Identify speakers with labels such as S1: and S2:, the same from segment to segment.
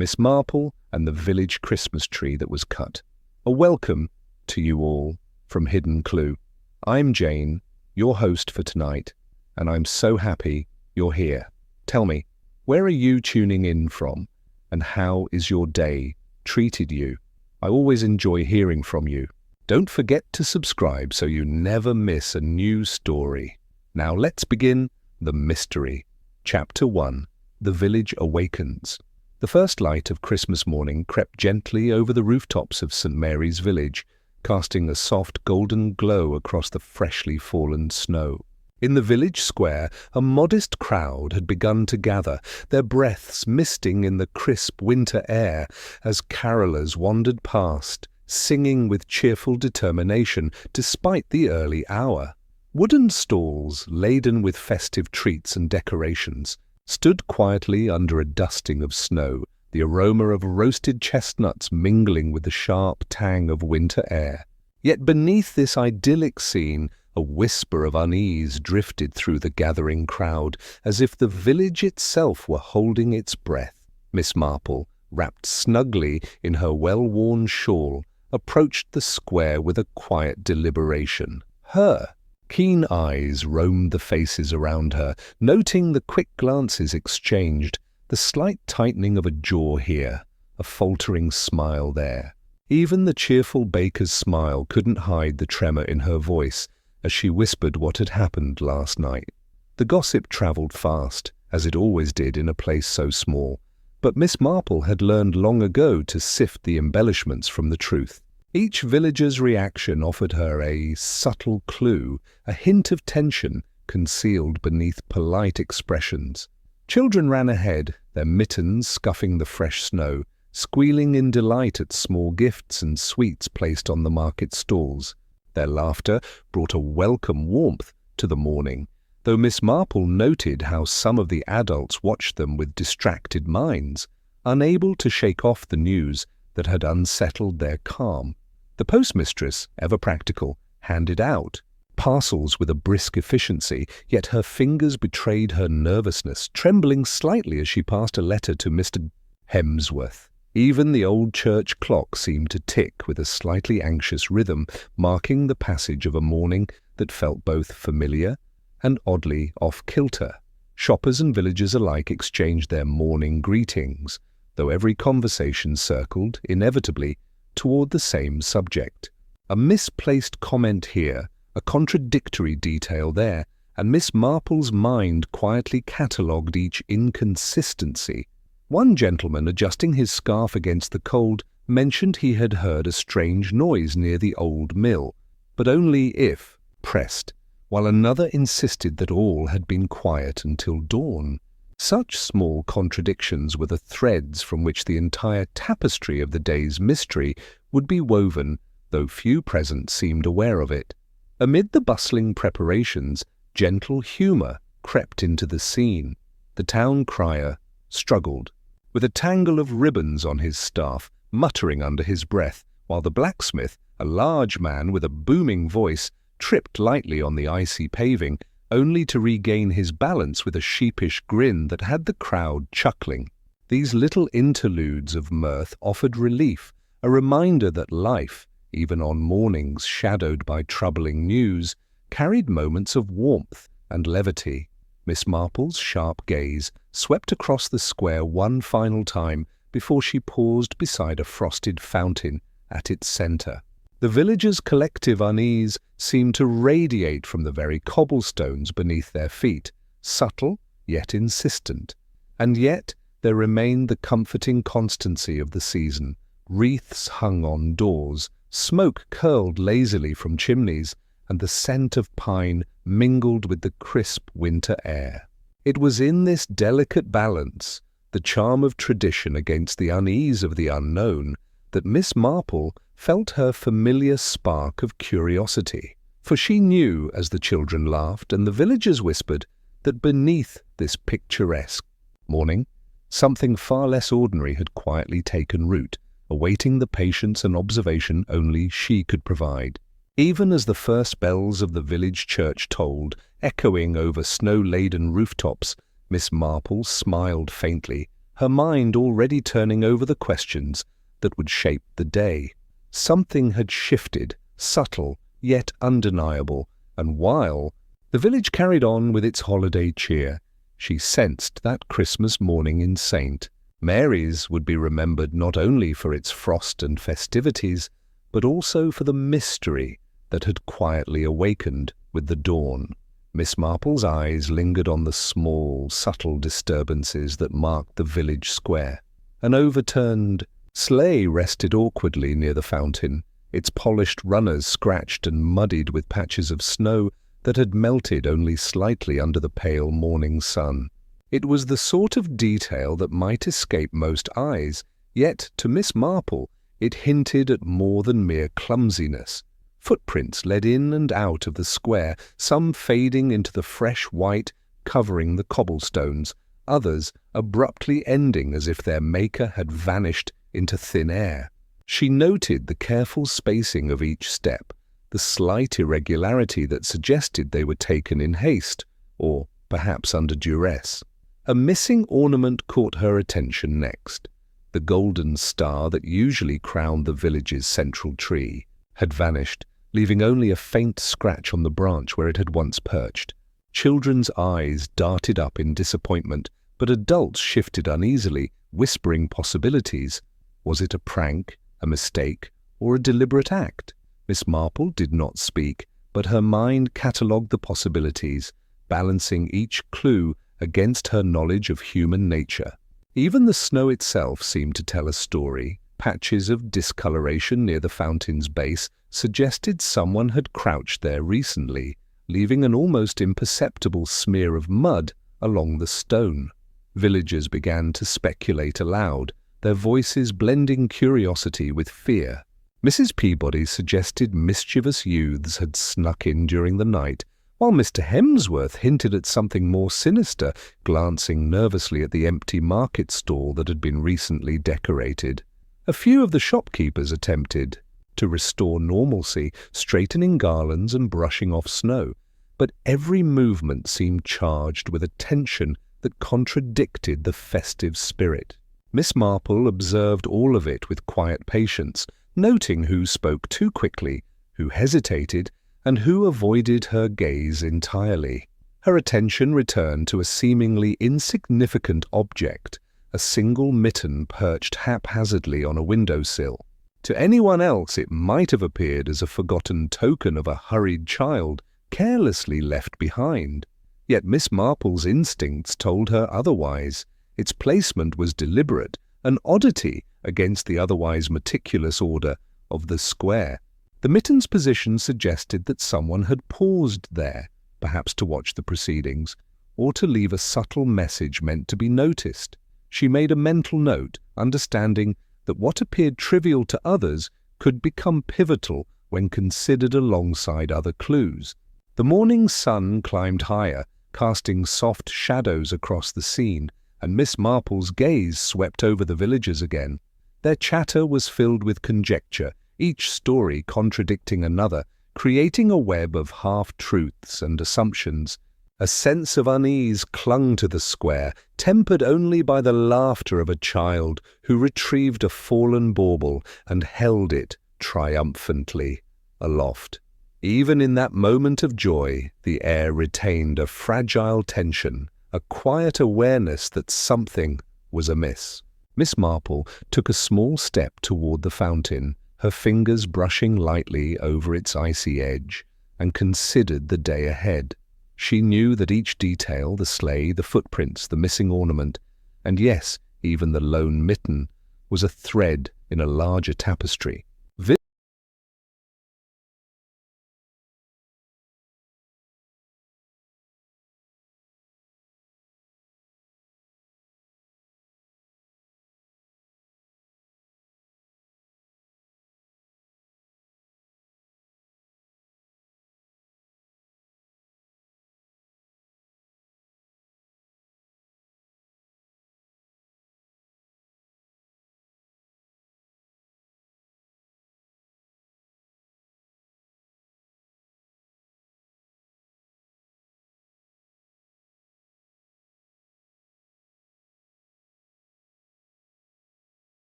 S1: Miss Marple and the village Christmas tree that was cut. A welcome to you all from Hidden Clue. I'm Jane, your host for tonight, and I'm so happy you're here. Tell me, where are you tuning in from, and how is your day treated you? I always enjoy hearing from you. Don't forget to subscribe so you never miss a new story. Now let's begin the mystery. Chapter 1. The Village Awakens. The first light of Christmas morning crept gently over the rooftops of St. Mary's village, casting a soft golden glow across the freshly fallen snow. In the village square, a modest crowd had begun to gather, their breaths misting in the crisp winter air as carolers wandered past, singing with cheerful determination despite the early hour. Wooden stalls, laden with festive treats and decorations, stood quietly under a dusting of snow, the aroma of roasted chestnuts mingling with the sharp tang of winter air. Yet beneath this idyllic scene, a whisper of unease drifted through the gathering crowd, as if the village itself were holding its breath. Miss Marple, wrapped snugly in her well-worn shawl, approached the square with a quiet deliberation. Her keen eyes roamed the faces around her, noting the quick glances exchanged, the slight tightening of a jaw here, a faltering smile there. Even the cheerful baker's smile couldn't hide the tremor in her voice as she whispered what had happened last night. The gossip travelled fast, as it always did in a place so small, but Miss Marple had learned long ago to sift the embellishments from the truth. Each villager's reaction offered her a subtle clue, a hint of tension concealed beneath polite expressions. Children ran ahead, their mittens scuffing the fresh snow, squealing in delight at small gifts and sweets placed on the market stalls. Their laughter brought a welcome warmth to the morning, though Miss Marple noted how some of the adults watched them with distracted minds, unable to shake off the news that had unsettled their calm. The postmistress, ever practical, handed out parcels with a brisk efficiency, yet her fingers betrayed her nervousness, trembling slightly as she passed a letter to Mr. Hemsworth. Even the old church clock seemed to tick with a slightly anxious rhythm, marking the passage of a morning that felt both familiar and oddly off-kilter. Shoppers and villagers alike exchanged their morning greetings, though every conversation circled, inevitably, toward the same subject. A misplaced comment here, a contradictory detail there, and Miss Marple's mind quietly catalogued each inconsistency. One gentleman, adjusting his scarf against the cold, mentioned he had heard a strange noise near the old mill, but only if pressed, while another insisted that all had been quiet until dawn. Such small contradictions were the threads from which the entire tapestry of the day's mystery would be woven, though few present seemed aware of it. Amid the bustling preparations, gentle humour crept into the scene. The town crier struggled, with a tangle of ribbons on his staff, muttering under his breath, while the blacksmith, a large man with a booming voice, tripped lightly on the icy paving, only to regain his balance with a sheepish grin that had the crowd chuckling. These little interludes of mirth offered relief, a reminder that life, even on mornings shadowed by troubling news, carried moments of warmth and levity. Miss Marple's sharp gaze swept across the square one final time before she paused beside a frosted fountain at its centre. The villagers' collective unease seemed to radiate from the very cobblestones beneath their feet, subtle yet insistent. And yet there remained the comforting constancy of the season. Wreaths hung on doors, smoke curled lazily from chimneys, and the scent of pine mingled with the crisp winter air. It was in this delicate balance, the charm of tradition against the unease of the unknown, that Miss Marple felt her familiar spark of curiosity. For she knew, as the children laughed and the villagers whispered, that beneath this picturesque morning, something far less ordinary had quietly taken root, awaiting the patience and observation only she could provide. Even as the first bells of the village church tolled, echoing over snow-laden rooftops, Miss Marple smiled faintly, her mind already turning over the questions that would shape the day. Something had shifted, subtle yet undeniable, and while the village carried on with its holiday cheer, she sensed that Christmas morning in St. Mary's would be remembered not only for its frost and festivities, but also for the mystery that had quietly awakened with the dawn. Miss Marple's eyes lingered on the small, subtle disturbances that marked the village square. An overturned sleigh rested awkwardly near the fountain, its polished runners scratched and muddied with patches of snow that had melted only slightly under the pale morning sun. It was the sort of detail that might escape most eyes, yet to Miss Marple it hinted at more than mere clumsiness. Footprints led in and out of the square, some fading into the fresh white covering the cobblestones, others abruptly ending as if their maker had vanished into thin air. She noted the careful spacing of each step, the slight irregularity that suggested they were taken in haste, or perhaps under duress. A missing ornament caught her attention next. The golden star that usually crowned the village's central tree had vanished, leaving only a faint scratch on the branch where it had once perched. Children's eyes darted up in disappointment, but adults shifted uneasily, whispering possibilities. Was it a prank, a mistake, or a deliberate act? Miss Marple did not speak, but her mind catalogued the possibilities, balancing each clue against her knowledge of human nature. Even the snow itself seemed to tell a story. Patches of discoloration near the fountain's base suggested someone had crouched there recently, leaving an almost imperceptible smear of mud along the stone. Villagers began to speculate aloud, their voices blending curiosity with fear. Mrs. Peabody suggested mischievous youths had snuck in during the night, while Mr. Hemsworth hinted at something more sinister, glancing nervously at the empty market stall that had been recently decorated. A few of the shopkeepers attempted to restore normalcy, straightening garlands and brushing off snow, but every movement seemed charged with a tension that contradicted the festive spirit. Miss Marple observed all of it with quiet patience, noting who spoke too quickly, who hesitated, and who avoided her gaze entirely. Her attention returned to a seemingly insignificant object, a single mitten perched haphazardly on a windowsill. To anyone else it might have appeared as a forgotten token of a hurried child, carelessly left behind. Yet Miss Marple's instincts told her otherwise. Its placement was deliberate, an oddity against the otherwise meticulous order of the square. The mitten's position suggested that someone had paused there, perhaps to watch the proceedings, or to leave a subtle message meant to be noticed. She made a mental note, understanding that what appeared trivial to others could become pivotal when considered alongside other clues. The morning sun climbed higher, casting soft shadows across the scene, and Miss Marple's gaze swept over the villagers again. Their chatter was filled with conjecture, each story contradicting another, creating a web of half-truths and assumptions. A sense of unease clung to the square, tempered only by the laughter of a child who retrieved a fallen bauble and held it triumphantly aloft. Even in that moment of joy, the air retained a fragile tension, a quiet awareness that something was amiss. Miss Marple took a small step toward the fountain, her fingers brushing lightly over its icy edge, and considered the day ahead. She knew that each detail, the sleigh, the footprints, the missing ornament, and yes, even the lone mitten, was a thread in a larger tapestry.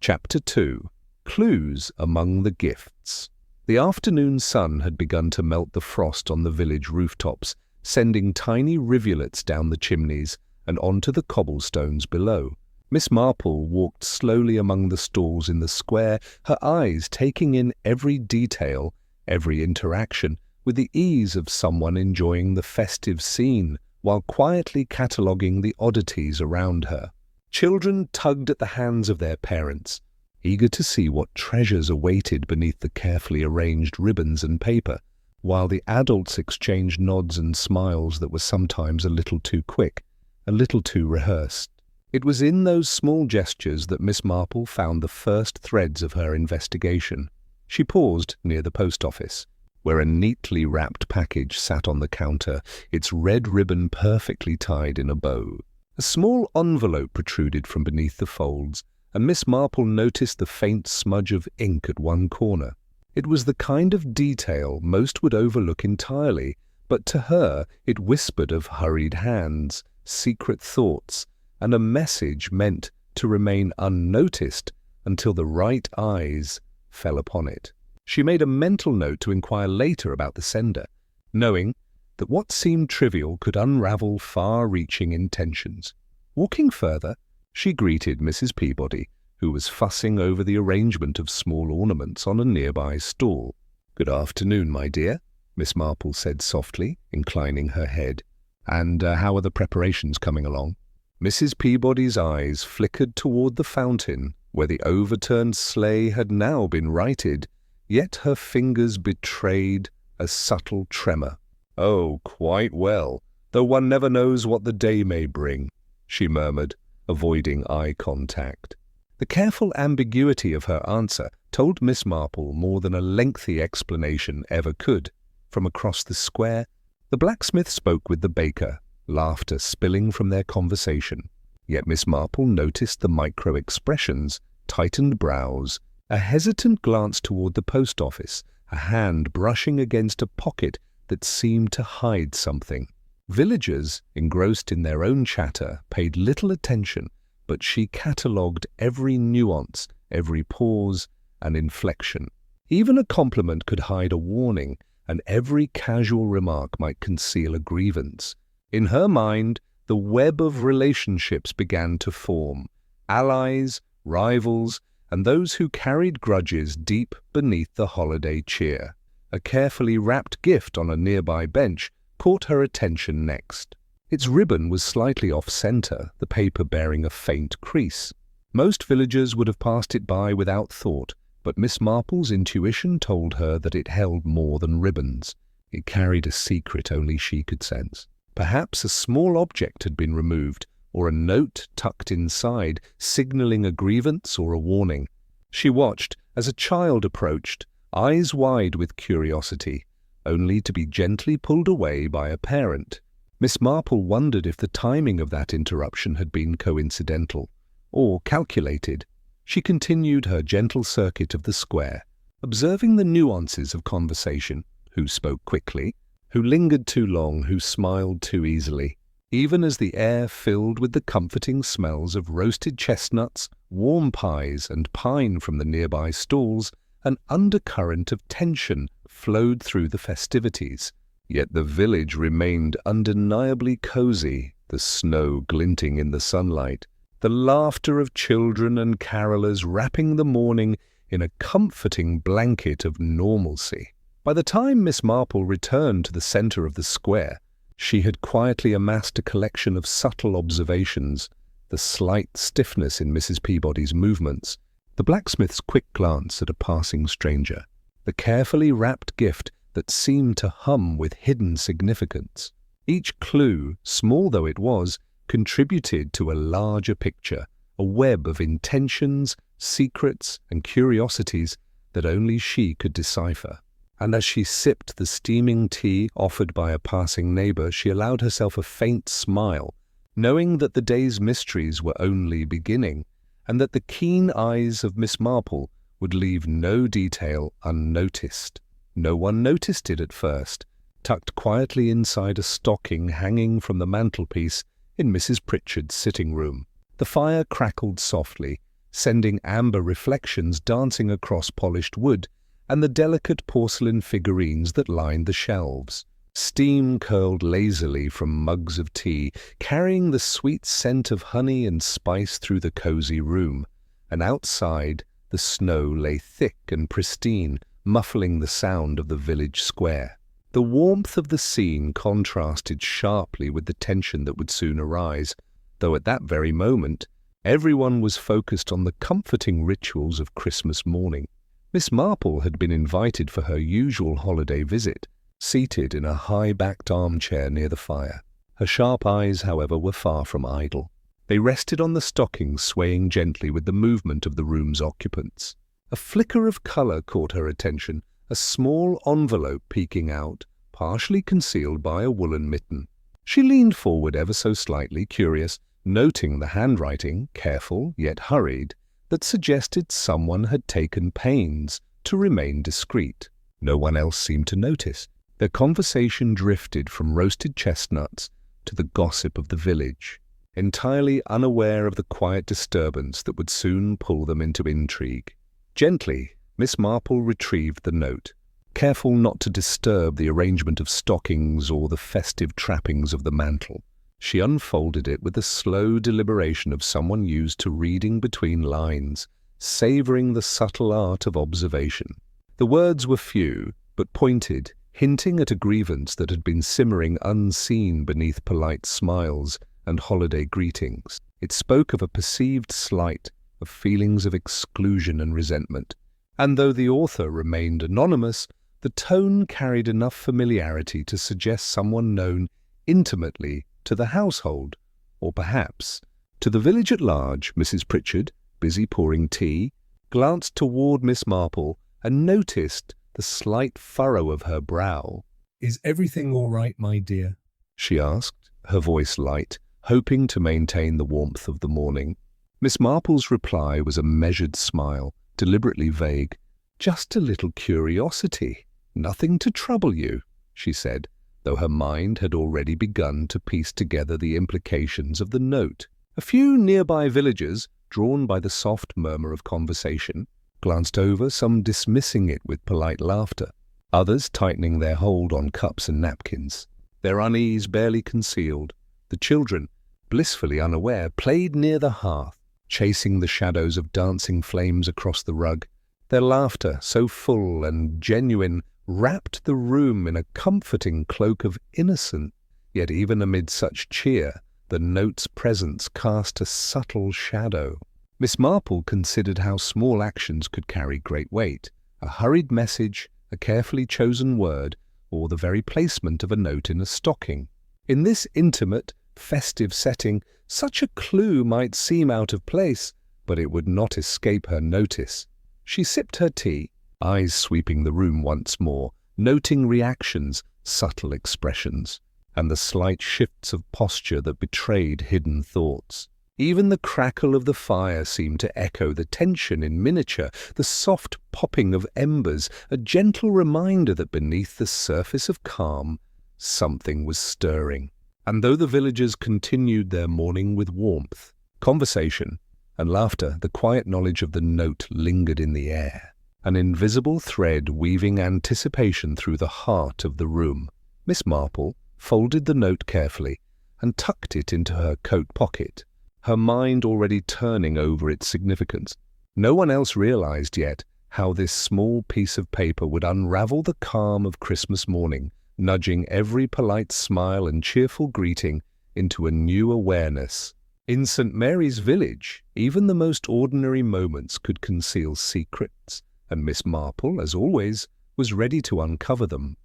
S1: Chapter 2. Clues Among the Gifts. The afternoon sun had begun to melt the frost on the village rooftops, sending tiny rivulets down the chimneys and onto the cobblestones below. Miss Marple walked slowly among the stalls in the square, her eyes taking in every detail, every interaction, with the ease of someone enjoying the festive scene, while quietly cataloguing the oddities around her. Children tugged at the hands of their parents, eager to see what treasures awaited beneath the carefully arranged ribbons and paper, while the adults exchanged nods and smiles that were sometimes a little too quick, a little too rehearsed. It was in those small gestures that Miss Marple found the first threads of her investigation. She paused near the post office, where a neatly wrapped package sat on the counter, its red ribbon perfectly tied in a bow. A small envelope protruded from beneath the folds, and Miss Marple noticed the faint smudge of ink at one corner. It was the kind of detail most would overlook entirely, but to her it whispered of hurried hands, secret thoughts, and a message meant to remain unnoticed until the right eyes fell upon it. She made a mental note to inquire later about the sender, knowing that what seemed trivial could unravel far-reaching intentions. Walking further, she greeted Mrs. Peabody, who was fussing over the arrangement of small ornaments on a nearby stall. "Good afternoon, my dear," Miss Marple said softly, inclining her head. "And how are the preparations coming along?" Mrs. Peabody's eyes flickered toward the fountain, where the overturned sleigh had now been righted, yet her fingers betrayed a subtle tremor. "Oh, quite well, though one never knows what the day may bring," she murmured, avoiding eye contact. The careful ambiguity of her answer told Miss Marple more than a lengthy explanation ever could. From across the square, the blacksmith spoke with the baker, laughter spilling from their conversation. Yet Miss Marple noticed the micro-expressions, tightened brows, a hesitant glance toward the post office, a hand brushing against a pocket that seemed to hide something. Villagers, engrossed in their own chatter, paid little attention, but she catalogued every nuance, every pause and inflection. Even a compliment could hide a warning, and every casual remark might conceal a grievance. In her mind, the web of relationships began to form, allies, rivals, and those who carried grudges deep beneath the holiday cheer. A carefully wrapped gift on a nearby bench caught her attention next. Its ribbon was slightly off-center, the paper bearing a faint crease. Most villagers would have passed it by without thought, but Miss Marple's intuition told her that it held more than ribbons. It carried a secret only she could sense. Perhaps a small object had been removed, or a note tucked inside, signaling a grievance or a warning. She watched as a child approached, eyes wide with curiosity, only to be gently pulled away by a parent. Miss Marple wondered if the timing of that interruption had been coincidental, or calculated. She continued her gentle circuit of the square, observing the nuances of conversation, who spoke quickly, who lingered too long, who smiled too easily. Even as the air filled with the comforting smells of roasted chestnuts, warm pies, and pine from the nearby stalls, an undercurrent of tension flowed through the festivities. Yet the village remained undeniably cozy, the snow glinting in the sunlight, the laughter of children and carolers wrapping the morning in a comforting blanket of normalcy. By the time Miss Marple returned to the center of the square, she had quietly amassed a collection of subtle observations, the slight stiffness in Mrs. Peabody's movements, the blacksmith's quick glance at a passing stranger, the carefully wrapped gift that seemed to hum with hidden significance. Each clue, small though it was, contributed to a larger picture, a web of intentions, secrets, and curiosities that only she could decipher. And as she sipped the steaming tea offered by a passing neighbor, she allowed herself a faint smile, knowing that the day's mysteries were only beginning, and that the keen eyes of Miss Marple would leave no detail unnoticed. No one noticed it at first, tucked quietly inside a stocking hanging from the mantelpiece in Mrs. Pritchard's sitting room. The fire crackled softly, sending amber reflections dancing across polished wood and the delicate porcelain figurines that lined the shelves. Steam curled lazily from mugs of tea, carrying the sweet scent of honey and spice through the cozy room, and outside the snow lay thick and pristine, muffling the sound of the village square. The warmth of the scene contrasted sharply with the tension that would soon arise, though at that very moment everyone was focused on the comforting rituals of Christmas morning. Miss Marple had been invited for her usual holiday visit, seated in a high-backed armchair near the fire. Her sharp eyes, however, were far from idle. They rested on the stockings swaying gently with the movement of the room's occupants. A flicker of colour caught her attention, a small envelope peeking out, partially concealed by a woolen mitten. She leaned forward ever so slightly, curious, noting the handwriting, careful yet hurried, that suggested someone had taken pains to remain discreet. No one else seemed to notice. Their conversation drifted from roasted chestnuts to the gossip of the village, entirely unaware of the quiet disturbance that would soon pull them into intrigue. Gently, Miss Marple retrieved the note, careful not to disturb the arrangement of stockings or the festive trappings of the mantel. She unfolded it with the slow deliberation of someone used to reading between lines, savouring the subtle art of observation. The words were few, but pointed, hinting at a grievance that had been simmering unseen beneath polite smiles and holiday greetings. It spoke of a perceived slight, of feelings of exclusion and resentment, and though the author remained anonymous, the tone carried enough familiarity to suggest someone known intimately to the household, or perhaps to the village at large. Mrs. Pritchard, busy pouring tea, glanced toward Miss Marple and noticed the slight furrow of her brow. "Is everything all right, my dear?" she asked, her voice light, hoping to maintain the warmth of the morning. Miss Marple's reply was a measured smile, deliberately vague. "Just a little curiosity. Nothing to trouble you," she said, though her mind had already begun to piece together the implications of the note. A few nearby villagers, drawn by the soft murmur of conversation, glanced over, some dismissing it with polite laughter, others tightening their hold on cups and napkins. Their unease barely concealed, the children, blissfully unaware, played near the hearth, chasing the shadows of dancing flames across the rug. Their laughter, so full and genuine, wrapped the room in a comforting cloak of innocence. Yet even amid such cheer, the note's presence cast a subtle shadow. Miss Marple considered how small actions could carry great weight. A hurried message, a carefully chosen word, or the very placement of a note in a stocking. In this intimate, festive setting, such a clue might seem out of place, but it would not escape her notice. She sipped her tea, eyes sweeping the room once more, noting reactions, subtle expressions, and the slight shifts of posture that betrayed hidden thoughts. Even the crackle of the fire seemed to echo the tension in miniature, the soft popping of embers, a gentle reminder that beneath the surface of calm, something was stirring. And though the villagers continued their morning with warmth, conversation, and laughter, the quiet knowledge of the note lingered in the air, an invisible thread weaving anticipation through the heart of the room. Miss Marple folded the note carefully and tucked it into her coat pocket, her mind already turning over its significance. No one else realized yet how this small piece of paper would unravel the calm of Christmas morning, nudging every polite smile and cheerful greeting into a new awareness. In St. Mary's village, even the most ordinary moments could conceal secrets, and Miss Marple, as always, was ready to uncover them.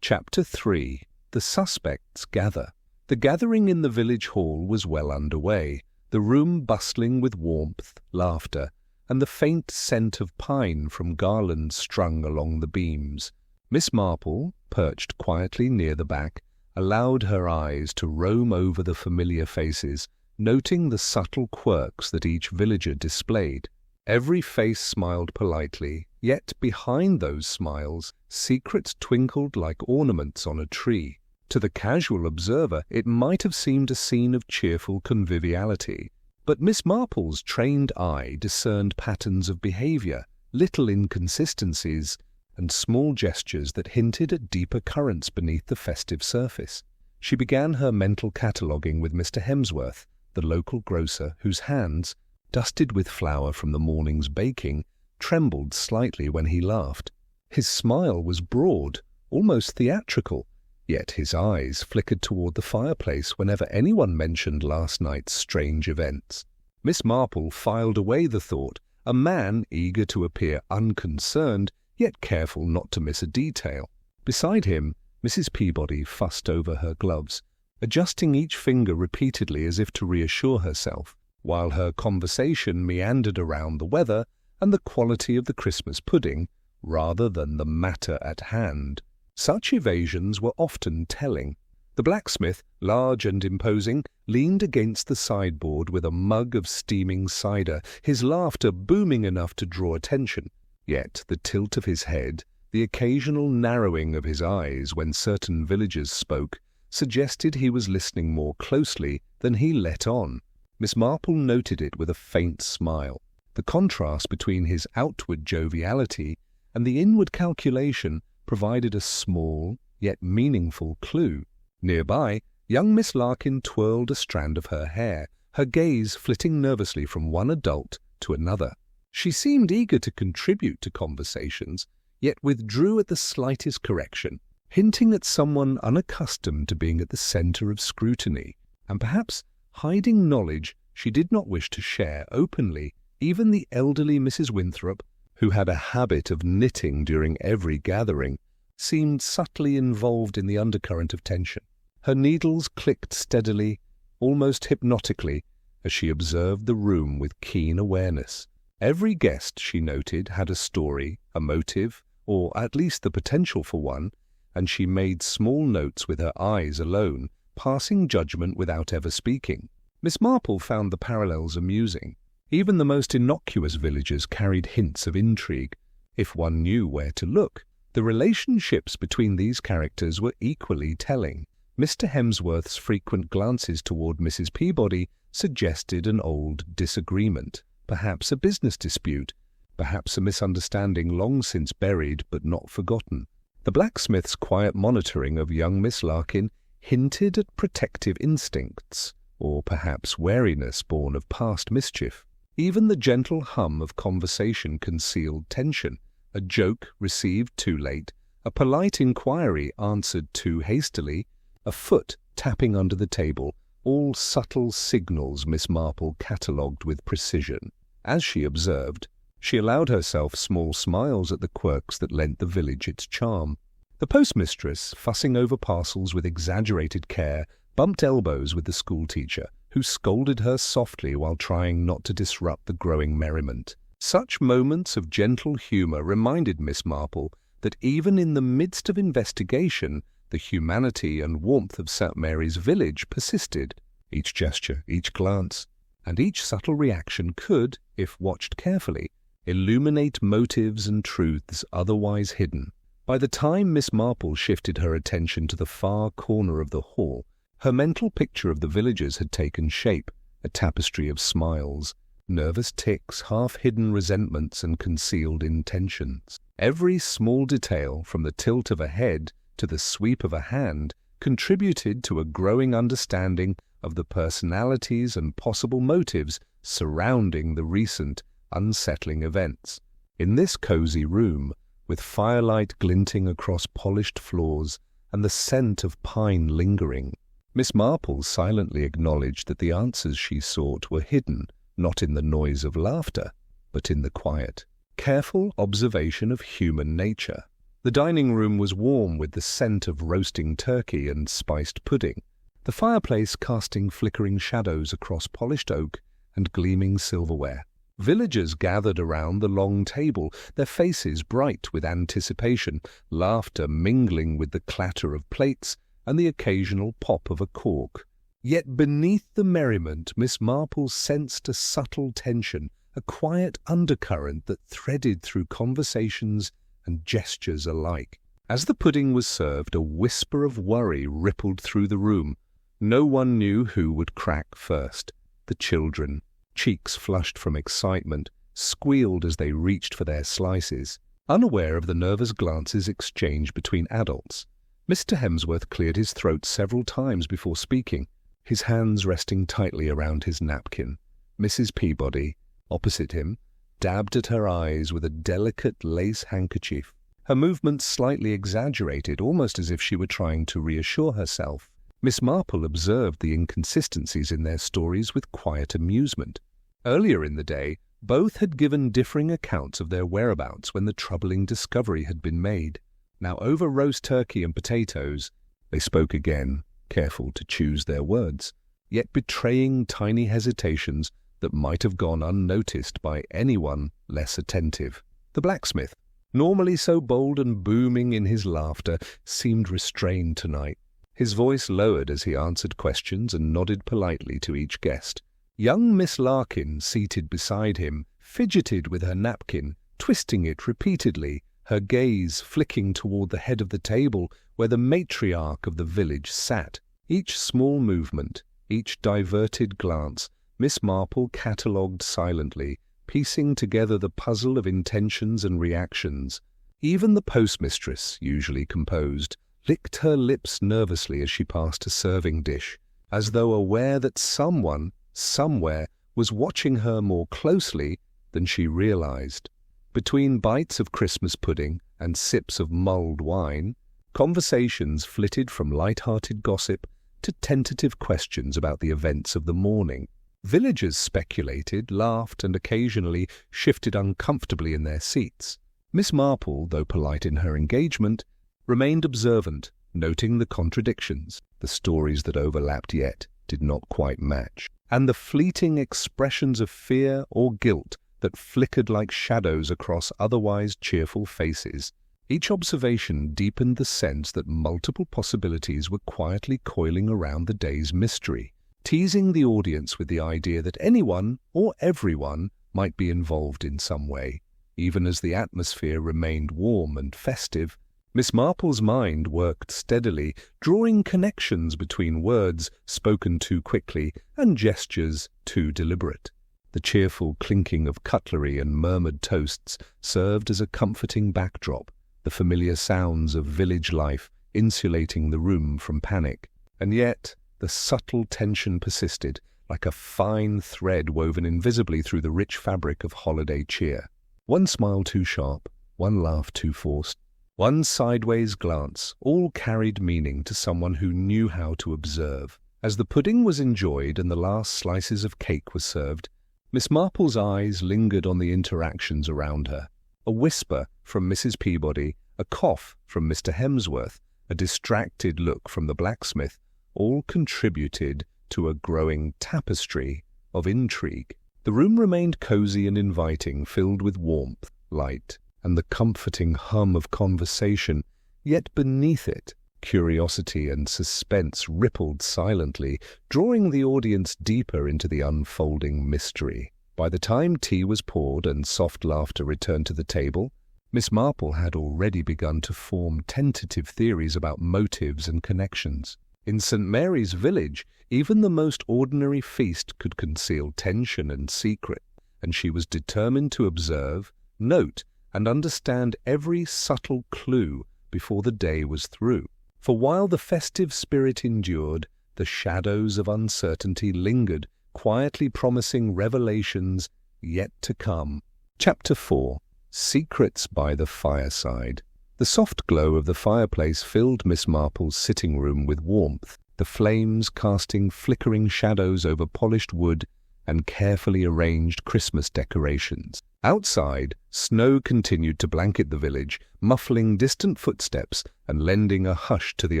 S1: Chapter 3. The Suspects Gather. The gathering in the village hall was well underway, the room bustling with warmth, laughter, and the faint scent of pine from garlands strung along the beams. Miss Marple, perched quietly near the back, allowed her eyes to roam over the familiar faces, noting the subtle quirks that each villager displayed. Every face smiled politely, Yet behind those smiles, secrets twinkled like ornaments on a tree. To the casual observer, it might have seemed a scene of cheerful conviviality. But Miss Marple's trained eye discerned patterns of behavior, little inconsistencies, and small gestures that hinted at deeper currents beneath the festive surface. She began her mental cataloguing with Mr. Hemsworth, the local grocer, whose hands, dusted with flour from the morning's baking, trembled slightly when he laughed. His smile was broad, almost theatrical, yet his eyes flickered toward the fireplace whenever anyone mentioned last night's strange events. Miss Marple filed away the thought, a man eager to appear unconcerned, yet careful not to miss a detail. Beside him, Mrs. Peabody fussed over her gloves, adjusting each finger repeatedly as if to reassure herself, while her conversation meandered around the weather and the quality of the Christmas pudding, rather than the matter at hand. Such evasions were often telling. The blacksmith, large and imposing, leaned against the sideboard with a mug of steaming cider, his laughter booming enough to draw attention. Yet the tilt of his head, the occasional narrowing of his eyes when certain villagers spoke, suggested he was listening more closely than he let on. Miss Marple noted it with a faint smile. The contrast between his outward joviality and the inward calculation provided a small, yet meaningful clue. Nearby, young Miss Larkin twirled a strand of her hair, her gaze flitting nervously from one adult to another. She seemed eager to contribute to conversations, yet withdrew at the slightest correction, hinting at someone unaccustomed to being at the center of scrutiny, and perhaps hiding knowledge she did not wish to share openly. Even the elderly Mrs. Winthrop, who had a habit of knitting during every gathering, seemed subtly involved in the undercurrent of tension. Her needles clicked steadily, almost hypnotically, as she observed the room with keen awareness. Every guest, she noted, had a story, a motive, or at least the potential for one, and she made small notes with her eyes alone, passing judgment without ever speaking. Miss Marple found the parallels amusing. Even the most innocuous villagers carried hints of intrigue. If one knew where to look, the relationships between these characters were equally telling. Mr. Hemsworth's frequent glances toward Mrs. Peabody suggested an old disagreement, perhaps a business dispute, perhaps a misunderstanding long since buried but not forgotten. The blacksmith's quiet monitoring of young Miss Larkin hinted at protective instincts, or perhaps wariness born of past mischief. Even the gentle hum of conversation concealed tension, a joke received too late, a polite inquiry answered too hastily, a foot tapping under the table, all subtle signals Miss Marple catalogued with precision. As she observed, she allowed herself small smiles at the quirks that lent the village its charm. The postmistress, fussing over parcels with exaggerated care, bumped elbows with the schoolteacher, who scolded her softly while trying not to disrupt the growing merriment. Such moments of gentle humor reminded Miss Marple that even in the midst of investigation, the humanity and warmth of St. Mary's village persisted. Each gesture, each glance, and each subtle reaction could, if watched carefully, illuminate motives and truths otherwise hidden. By the time Miss Marple shifted her attention to the far corner of the hall, her mental picture of the villagers had taken shape, a tapestry of smiles, nervous tics, half-hidden resentments and concealed intentions. Every small detail, from the tilt of a head to the sweep of a hand, contributed to a growing understanding of the personalities and possible motives surrounding the recent, unsettling events. In this cozy room, with firelight glinting across polished floors and the scent of pine lingering, Miss Marple silently acknowledged that the answers she sought were hidden, not in the noise of laughter, but in the quiet, careful observation of human nature. The dining room was warm with the scent of roasting turkey and spiced pudding, the fireplace casting flickering shadows across polished oak and gleaming silverware. Villagers gathered around the long table, their faces bright with anticipation, laughter mingling with the clatter of plates and the occasional pop of a cork. Yet beneath the merriment, Miss Marple sensed a subtle tension, a quiet undercurrent that threaded through conversations and gestures alike. As the pudding was served, a whisper of worry rippled through the room. No one knew who would crack first. The children, cheeks flushed from excitement, squealed as they reached for their slices, unaware of the nervous glances exchanged between adults. Mr. Hemsworth cleared his throat several times before speaking, his hands resting tightly around his napkin. Mrs. Peabody, opposite him, dabbed at her eyes with a delicate lace handkerchief, her movements slightly exaggerated, almost as if she were trying to reassure herself. Miss Marple observed the inconsistencies in their stories with quiet amusement. Earlier in the day, both had given differing accounts of their whereabouts when the troubling discovery had been made. Now, over roast turkey and potatoes, they spoke again, careful to choose their words, yet betraying tiny hesitations that might have gone unnoticed by anyone less attentive. The blacksmith, normally so bold and booming in his laughter, seemed restrained tonight. His voice lowered as he answered questions and nodded politely to each guest. Young Miss Larkin, seated beside him, fidgeted with her napkin, twisting it repeatedly, her gaze flicking toward the head of the table where the matriarch of the village sat. Each small movement, each diverted glance, Miss Marple catalogued silently, piecing together the puzzle of intentions and reactions. Even the postmistress, usually composed, licked her lips nervously as she passed a serving dish, as though aware that someone, somewhere, was watching her more closely than she realized. Between bites of Christmas pudding and sips of mulled wine, conversations flitted from light-hearted gossip to tentative questions about the events of the morning. Villagers speculated, laughed, and occasionally shifted uncomfortably in their seats. Miss Marple, though polite in her engagement, remained observant, noting the contradictions, the stories that overlapped yet did not quite match, and the fleeting expressions of fear or guilt that flickered like shadows across otherwise cheerful faces. Each observation deepened the sense that multiple possibilities were quietly coiling around the day's mystery, teasing the audience with the idea that anyone or everyone might be involved in some way. Even as the atmosphere remained warm and festive, Miss Marple's mind worked steadily, drawing connections between words spoken too quickly and gestures too deliberate. The cheerful clinking of cutlery and murmured toasts served as a comforting backdrop, the familiar sounds of village life insulating the room from panic. And yet, the subtle tension persisted, like a fine thread woven invisibly through the rich fabric of holiday cheer. One smile too sharp, one laugh too forced, one sideways glance, all carried meaning to someone who knew how to observe. As the pudding was enjoyed and the last slices of cake were served, Miss Marple's eyes lingered on the interactions around her. A whisper from Mrs. Peabody, a cough from Mr. Hemsworth, a distracted look from the blacksmith, all contributed to a growing tapestry of intrigue. The room remained cozy and inviting, filled with warmth, light, and the comforting hum of conversation, yet beneath it, curiosity and suspense rippled silently, drawing the audience deeper into the unfolding mystery. By the time tea was poured and soft laughter returned to the table, Miss Marple had already begun to form tentative theories about motives and connections. In St. Mary's village, even the most ordinary feast could conceal tension and secret, and she was determined to observe, note, and understand every subtle clue before the day was through. For while the festive spirit endured, the shadows of uncertainty lingered, quietly promising revelations yet to come. Chapter 4. Secrets by the Fireside. The soft glow of the fireplace filled Miss Marple's sitting room with warmth, the flames casting flickering shadows over polished wood and carefully arranged Christmas decorations. Outside, snow continued to blanket the village, muffling distant footsteps and lending a hush to the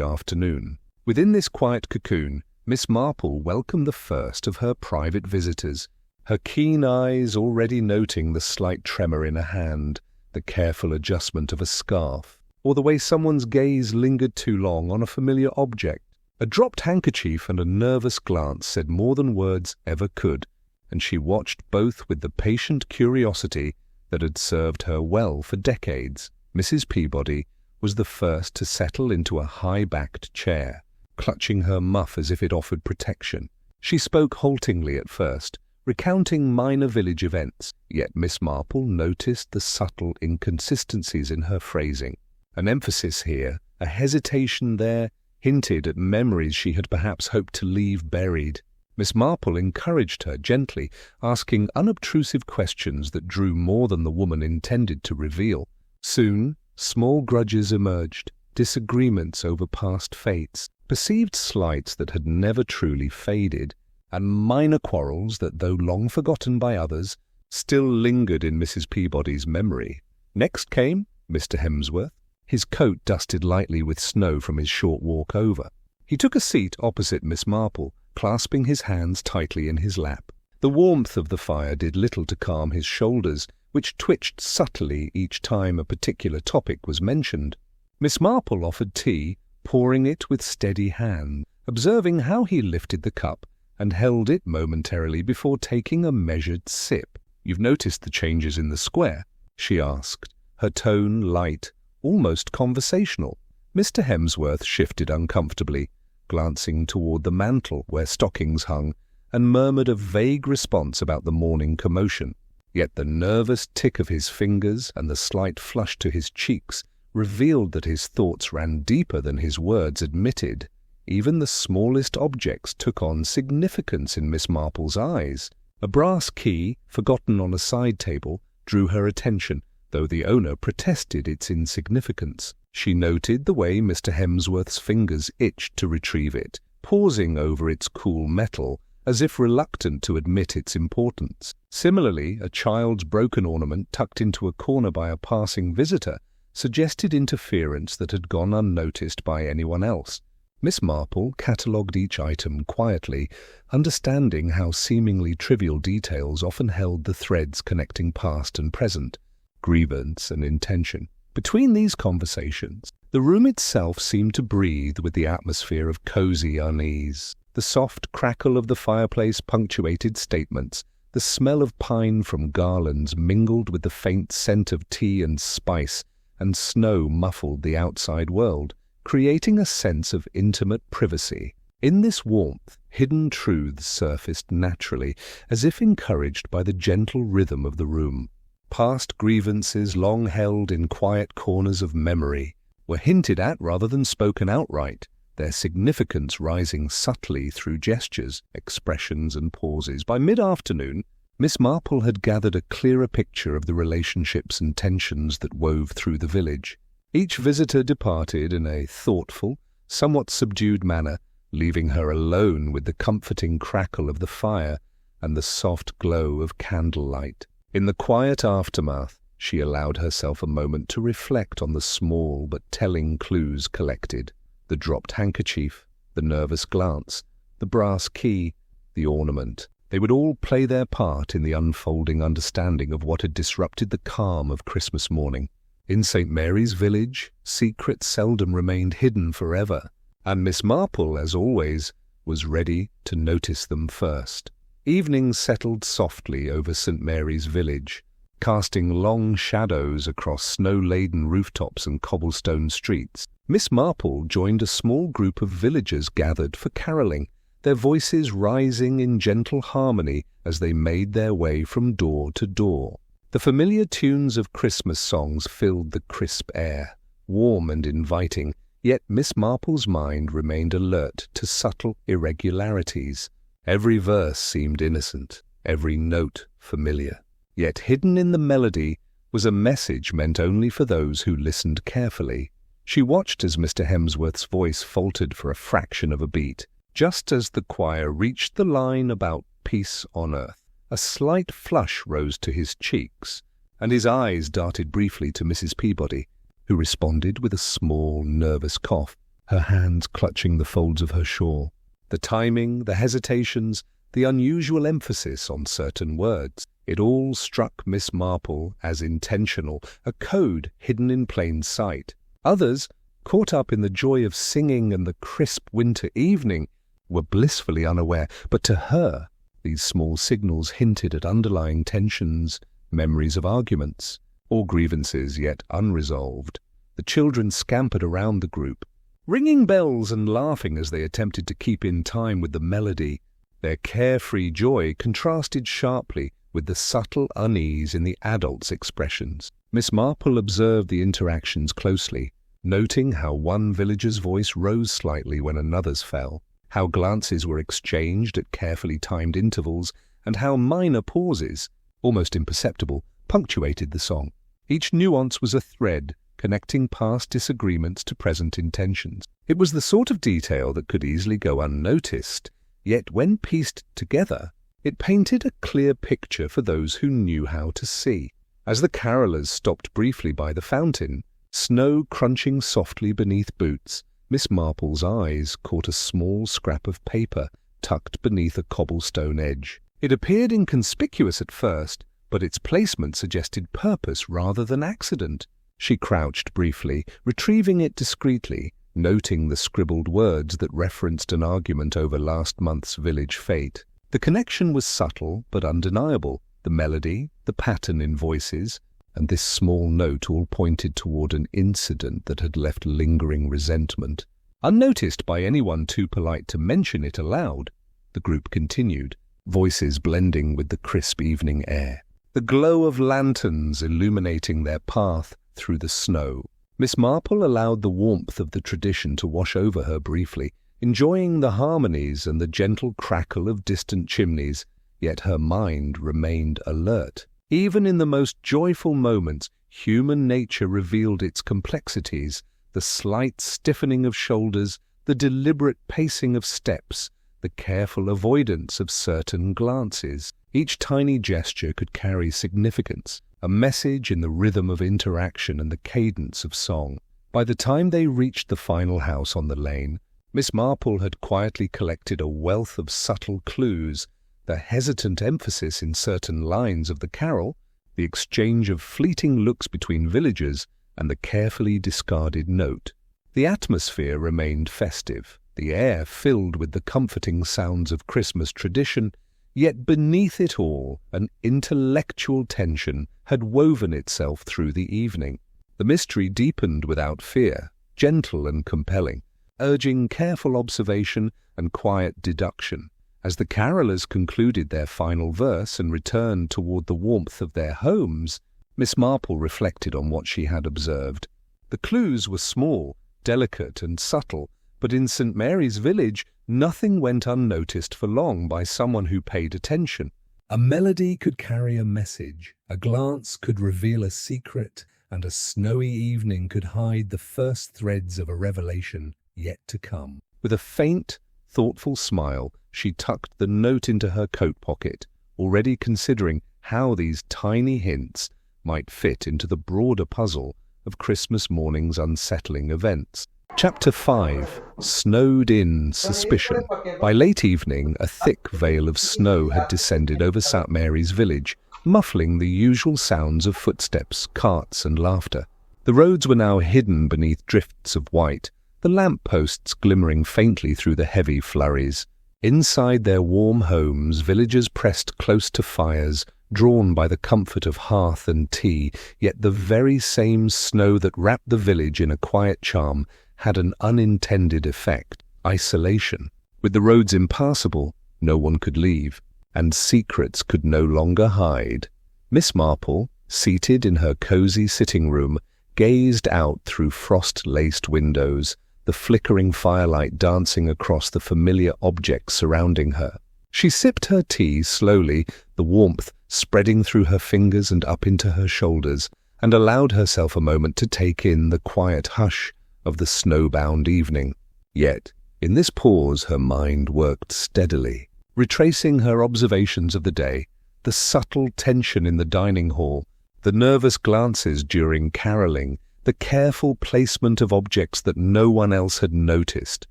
S1: afternoon. Within this quiet cocoon, Miss Marple welcomed the first of her private visitors, her keen eyes already noting the slight tremor in a hand, the careful adjustment of a scarf, or the way someone's gaze lingered too long on a familiar object. A dropped handkerchief and a nervous glance said more than words ever could, and she watched both with the patient curiosity that had served her well for decades. Mrs. Peabody was the first to settle into a high-backed chair, clutching her muff as if it offered protection. She spoke haltingly at first, recounting minor village events, yet Miss Marple noticed the subtle inconsistencies in her phrasing. An emphasis here, a hesitation there, hinted at memories she had perhaps hoped to leave buried. Miss Marple encouraged her gently, asking unobtrusive questions that drew more than the woman intended to reveal. Soon, small grudges emerged, disagreements over past fates, perceived slights that had never truly faded, and minor quarrels that, though long forgotten by others, still lingered in Mrs. Peabody's memory. Next came Mr. Hemsworth, his coat dusted lightly with snow from his short walk over. He took a seat opposite Miss Marple, clasping his hands tightly in his lap. The warmth of the fire did little to calm his shoulders, which twitched subtly each time a particular topic was mentioned. Miss Marple offered tea, pouring it with steady hand, observing how he lifted the cup and held it momentarily before taking a measured sip. "You've noticed the changes in the square?" she asked, her tone light, almost conversational. Mr. Hemsworth shifted uncomfortably, glancing toward the mantel where stockings hung, and murmured a vague response about the morning commotion. Yet the nervous tick of his fingers and the slight flush to his cheeks revealed that his thoughts ran deeper than his words admitted. Even the smallest objects took on significance in Miss Marple's eyes. A brass key, forgotten on a side table, drew her attention, though the owner protested its insignificance. She noted the way Mr. Hemsworth's fingers itched to retrieve it, pausing over its cool metal, as if reluctant to admit its importance. Similarly, a child's broken ornament tucked into a corner by a passing visitor suggested interference that had gone unnoticed by anyone else. Miss Marple catalogued each item quietly, understanding how seemingly trivial details often held the threads connecting past and present, grievance and intention. Between these conversations, the room itself seemed to breathe with the atmosphere of cozy unease. The soft crackle of the fireplace punctuated statements. The smell of pine from garlands mingled with the faint scent of tea and spice, and snow muffled the outside world, creating a sense of intimate privacy. In this warmth, hidden truths surfaced naturally, as if encouraged by the gentle rhythm of the room. Past grievances long held in quiet corners of memory were hinted at rather than spoken outright, their significance rising subtly through gestures, expressions, and pauses. By mid-afternoon, Miss Marple had gathered a clearer picture of the relationships and tensions that wove through the village. Each visitor departed in a thoughtful, somewhat subdued manner, leaving her alone with the comforting crackle of the fire and the soft glow of candlelight. In the quiet aftermath, she allowed herself a moment to reflect on the small but telling clues collected: the dropped handkerchief, the nervous glance, the brass key, the ornament. They would all play their part in the unfolding understanding of what had disrupted the calm of Christmas morning. In St. Mary's Village, secrets seldom remained hidden forever, and Miss Marple, as always, was ready to notice them first. Evening settled softly over St. Mary's Village, casting long shadows across snow-laden rooftops and cobblestone streets. Miss Marple joined a small group of villagers gathered for caroling, their voices rising in gentle harmony as they made their way from door to door. The familiar tunes of Christmas songs filled the crisp air, warm and inviting, yet Miss Marple's mind remained alert to subtle irregularities. Every verse seemed innocent, every note familiar. Yet hidden in the melody was a message meant only for those who listened carefully. She watched as Mr. Hemsworth's voice faltered for a fraction of a beat, just as the choir reached the line about peace on earth. A slight flush rose to his cheeks, and his eyes darted briefly to Mrs. Peabody, who responded with a small, nervous cough, her hands clutching the folds of her shawl. The timing, the hesitations, the unusual emphasis on certain words, it all struck Miss Marple as intentional, a code hidden in plain sight. Others, caught up in the joy of singing and the crisp winter evening, were blissfully unaware, but to her, These small signals hinted at underlying tensions, memories of arguments, or grievances yet unresolved. The children scampered around the group, ringing bells and laughing as they attempted to keep in time with the melody. Their carefree joy contrasted sharply with the subtle unease in the adults' expressions. Miss Marple observed the interactions closely, noting how one villager's voice rose slightly when another's fell, how glances were exchanged at carefully timed intervals, and how minor pauses, almost imperceptible, punctuated the song. Each nuance was a thread connecting past disagreements to present intentions. It was the sort of detail that could easily go unnoticed, yet when pieced together, it painted a clear picture for those who knew how to see. As the carolers stopped briefly by the fountain, snow crunching softly beneath boots, Miss Marple's eyes caught a small scrap of paper tucked beneath a cobblestone edge. It appeared inconspicuous at first, but its placement suggested purpose rather than accident. She crouched briefly, retrieving it discreetly, noting the scribbled words that referenced an argument over last month's village fete. The connection was subtle but undeniable. The melody, the pattern in voices, and this small note all pointed toward an incident that had left lingering resentment. Unnoticed by anyone too polite to mention it aloud, the group continued, voices blending with the crisp evening air. The glow of lanterns illuminating their path through the snow. Miss Marple allowed the warmth of the tradition to wash over her briefly, enjoying the harmonies and the gentle crackle of distant chimneys, yet her mind remained alert. Even in the most joyful moments, human nature revealed its complexities, the slight stiffening of shoulders, the deliberate pacing of steps, the careful avoidance of certain glances. Each tiny gesture could carry significance, a message in the rhythm of interaction and the cadence of song. By the time they reached the final house on the lane, Miss Marple had quietly collected a wealth of subtle clues, the hesitant emphasis in certain lines of the carol, the exchange of fleeting looks between villagers, and the carefully discarded note. The atmosphere remained festive, the air filled with the comforting sounds of Christmas tradition, yet beneath it all an intellectual tension had woven itself through the evening. The mystery deepened without fear, gentle and compelling, urging careful observation and quiet deduction. As the carolers concluded their final verse and returned toward the warmth of their homes, Miss Marple reflected on what she had observed. The clues were small, delicate and subtle, but in St. Mary's village, nothing went unnoticed for long by someone who paid attention. A melody could carry a message, a glance could reveal a secret, and a snowy evening could hide the first threads of a revelation yet to come. With a faint, thoughtful smile, she tucked the note into her coat pocket, already considering how these tiny hints might fit into the broader puzzle of Christmas morning's unsettling events. Chapter 5. Snowed-in Suspicion. By late evening, a thick veil of snow had descended over St. Mary's village, muffling the usual sounds of footsteps, carts and laughter. The roads were now hidden beneath drifts of white, the lamp-posts glimmering faintly through the heavy flurries. Inside their warm homes, villagers pressed close to fires, drawn by the comfort of hearth and tea, yet the very same snow that wrapped the village in a quiet charm had an unintended effect: isolation. With the roads impassable, no one could leave, and secrets could no longer hide. Miss Marple, seated in her cosy sitting room, gazed out through frost-laced windows, the flickering firelight dancing across the familiar objects surrounding her. She sipped her tea slowly, the warmth spreading through her fingers and up into her shoulders, and allowed herself a moment to take in the quiet hush of the snowbound evening. Yet, in this pause, her mind worked steadily, retracing her observations of the day, the subtle tension in the dining hall, the nervous glances during caroling, the careful placement of objects that no one else had noticed.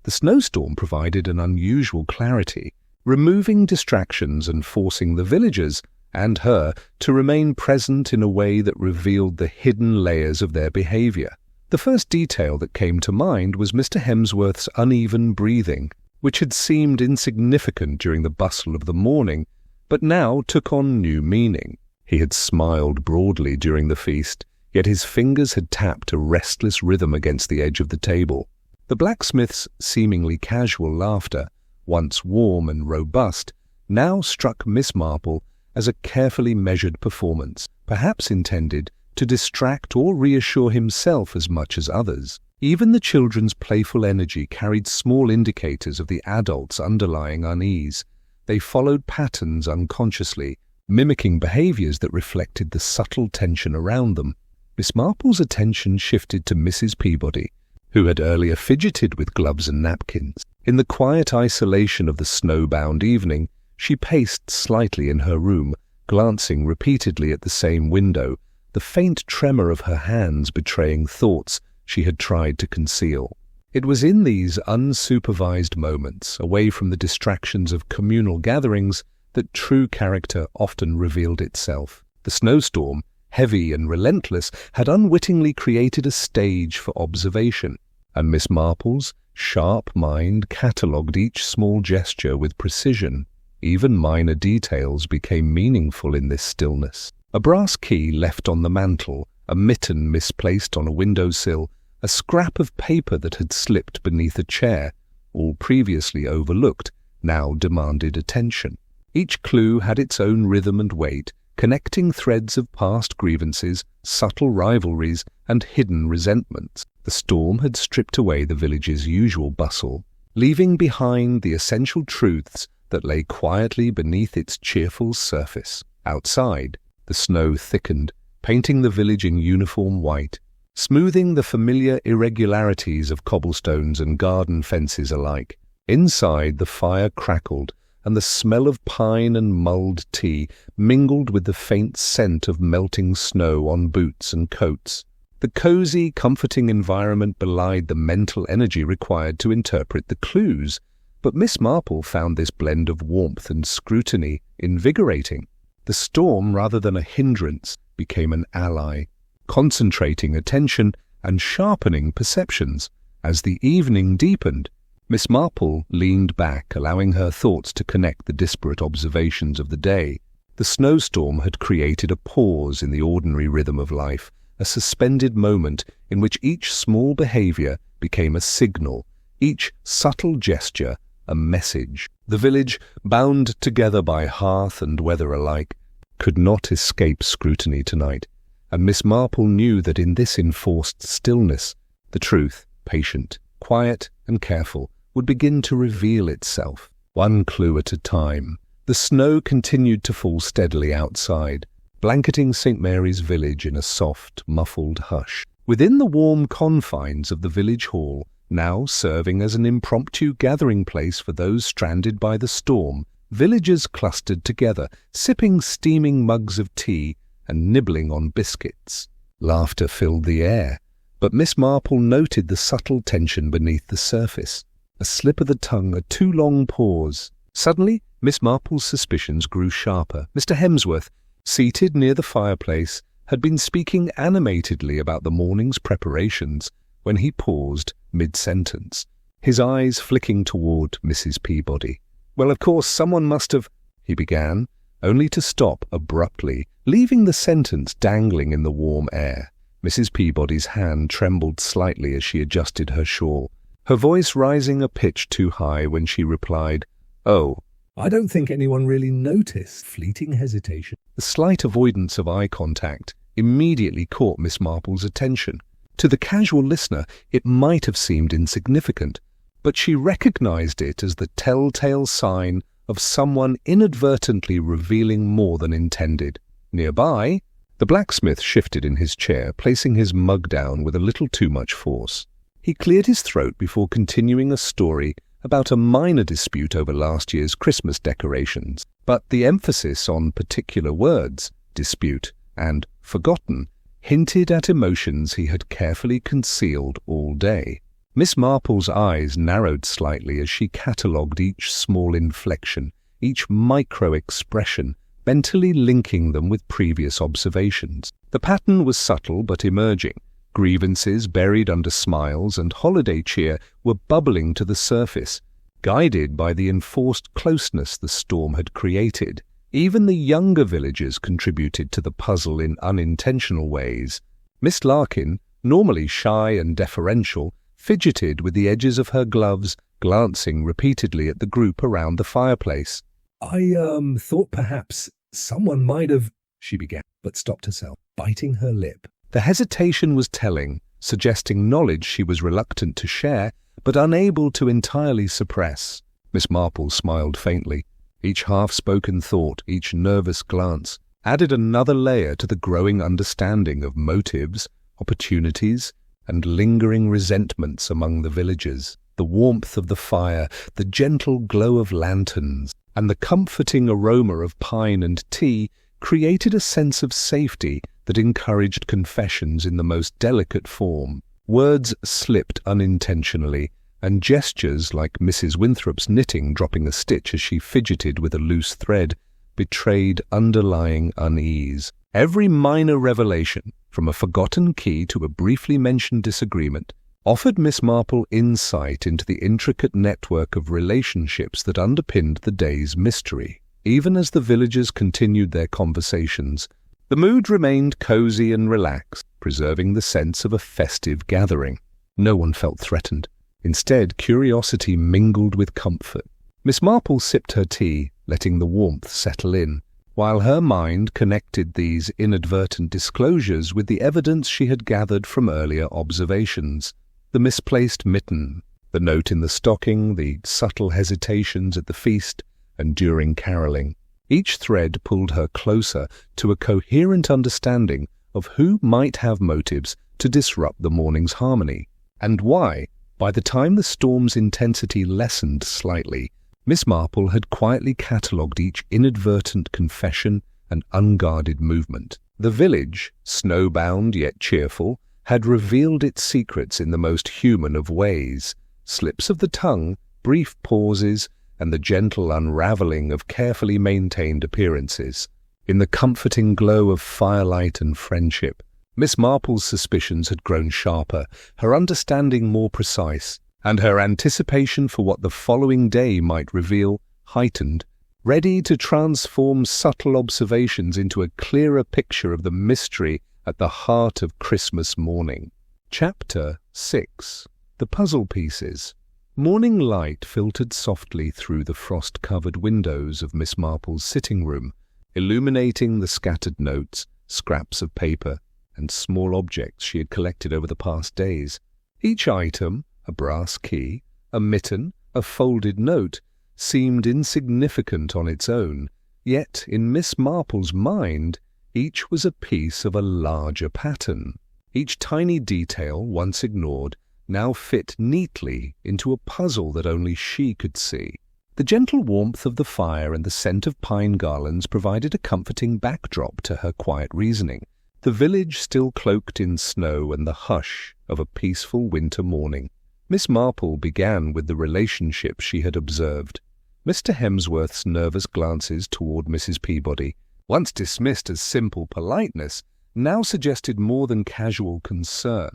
S1: The snowstorm provided an unusual clarity, removing distractions and forcing the villagers and her to remain present in a way that revealed the hidden layers of their behavior. The first detail that came to mind was Mr. Hemsworth's uneven breathing. which had seemed insignificant during the bustle of the morning, but now took on new meaning. He had smiled broadly during the feast, yet his fingers had tapped a restless rhythm against the edge of the table. The blacksmith's seemingly casual laughter, once warm and robust, now struck Miss Marple as a carefully measured performance, perhaps intended to distract or reassure himself as much as others. Even the children's playful energy carried small indicators of the adult's underlying unease. They followed patterns unconsciously, mimicking behaviors that reflected the subtle tension around them. Miss Marple's attention shifted to Mrs. Peabody, who had earlier fidgeted with gloves and napkins. In the quiet isolation of the snowbound evening, she paced slightly in her room, glancing repeatedly at the same window, the faint tremor of her hands betraying thoughts she had tried to conceal. It was in these unsupervised moments, away from the distractions of communal gatherings, that true character often revealed itself. The snowstorm, heavy and relentless, had unwittingly created a stage for observation, and Miss Marple's sharp mind catalogued each small gesture with precision. Even minor details became meaningful in this stillness. A brass key left on the mantel, a mitten misplaced on a windowsill, a scrap of paper that had slipped beneath a chair, all previously overlooked, now demanded attention. Each clue had its own rhythm and weight, connecting threads of past grievances, subtle rivalries, and hidden resentments. The storm had stripped away the village's usual bustle, leaving behind the essential truths that lay quietly beneath its cheerful surface. Outside, the snow thickened, painting the village in uniform white, smoothing the familiar irregularities of cobblestones and garden fences alike. Inside, the fire crackled, and the smell of pine and mulled tea mingled with the faint scent of melting snow on boots and coats. The cozy, comforting environment belied the mental energy required to interpret the clues, but Miss Marple found this blend of warmth and scrutiny invigorating. The storm, rather than a hindrance, became an ally, concentrating attention and sharpening perceptions. As the evening deepened, Miss Marple leaned back, allowing her thoughts to connect the disparate observations of the day. The snowstorm had created a pause in the ordinary rhythm of life, a suspended moment in which each small behavior became a signal, each subtle gesture a message. The village, bound together by hearth and weather alike, could not escape scrutiny tonight, and Miss Marple knew that in this enforced stillness, the truth, patient, quiet, and careful, would begin to reveal itself, one clue at a time. The snow continued to fall steadily outside, blanketing St. Mary's village in a soft, muffled hush. Within the warm confines of the village hall, now serving as an impromptu gathering place for those stranded by the storm, villagers clustered together, sipping steaming mugs of tea and nibbling on biscuits. Laughter filled the air, but Miss Marple noted the subtle tension beneath the surface. A slip of the tongue, a too long pause. Suddenly, Miss Marple's suspicions grew sharper. Mr. Hemsworth, seated near the fireplace, had been speaking animatedly about the morning's preparations when he paused mid-sentence, his eyes flicking toward Mrs. Peabody. "Well, of course, someone must have—" he began, only to stop abruptly, leaving the sentence dangling in the warm air. Mrs. Peabody's hand trembled slightly as she adjusted her shawl, her voice rising a pitch too high when she replied, "Oh, I don't think anyone really noticed." Fleeting hesitation. The slight avoidance of eye contact immediately caught Miss Marple's attention. To the casual listener, it might have seemed insignificant, but she recognized it as the telltale sign of someone inadvertently revealing more than intended. Nearby, the blacksmith shifted in his chair, placing his mug down with a little too much force. He cleared his throat before continuing a story about a minor dispute over last year's Christmas decorations, but the emphasis on particular words, dispute and forgotten, hinted at emotions he had carefully concealed all day. Miss Marple's eyes narrowed slightly as she catalogued each small inflection, each micro-expression, mentally linking them with previous observations. The pattern was subtle but emerging. Grievances buried under smiles and holiday cheer were bubbling to the surface, Guided by the enforced closeness the storm had created, even the younger villagers contributed to the puzzle in unintentional ways. Miss Larkin, normally shy and deferential, fidgeted with the edges of her gloves, glancing repeatedly at the group around the fireplace.
S2: I thought perhaps someone might have," she began, but stopped herself, biting her lip.
S1: The hesitation was telling, suggesting knowledge she was reluctant to share, but unable to entirely suppress. Miss Marple smiled faintly. Each half-spoken thought, each nervous glance, added another layer to the growing understanding of motives, opportunities, and lingering resentments among the villagers. The warmth of the fire, the gentle glow of lanterns, and the comforting aroma of pine and tea created a sense of safety that encouraged confessions in the most delicate form. Words slipped unintentionally, and gestures like Mrs. Winthrop's knitting dropping a stitch as she fidgeted with a loose thread betrayed underlying unease. Every minor revelation, from a forgotten key to a briefly mentioned disagreement, offered Miss Marple insight into the intricate network of relationships that underpinned the day's mystery. Even as the villagers continued their conversations, the mood remained cozy and relaxed, preserving the sense of a festive gathering. No one felt threatened. Instead, curiosity mingled with comfort. Miss Marple sipped her tea, letting the warmth settle in, while her mind connected these inadvertent disclosures with the evidence she had gathered from earlier observations. The misplaced mitten, the note in the stocking, the subtle hesitations at the feast and during caroling. Each thread pulled her closer to a coherent understanding of who might have motives to disrupt the morning's harmony, and why, by the time the storm's intensity lessened slightly, Miss Marple had quietly catalogued each inadvertent confession and unguarded movement. The village, snowbound yet cheerful, had revealed its secrets in the most human of ways. Slips of the tongue, brief pauses, and the gentle unraveling of carefully maintained appearances. In the comforting glow of firelight and friendship, Miss Marple's suspicions had grown sharper, her understanding more precise, and her anticipation for what the following day might reveal heightened, ready to transform subtle observations into a clearer picture of the mystery at the heart of Christmas morning. Chapter 6. The Puzzle Pieces. Morning light filtered softly through the frost-covered windows of Miss Marple's sitting room, illuminating the scattered notes, scraps of paper, and small objects she had collected over the past days. Each item, a brass key, a mitten, a folded note, seemed insignificant on its own, yet in Miss Marple's mind each was a piece of a larger pattern. Each tiny detail, once ignored, now fit neatly into a puzzle that only she could see. The gentle warmth of the fire and the scent of pine garlands provided a comforting backdrop to her quiet reasoning, the village still cloaked in snow and the hush of a peaceful winter morning. Miss Marple began with the relationship she had observed. Mr. Hemsworth's nervous glances toward Mrs. Peabody, once dismissed as simple politeness, now suggested more than casual concern.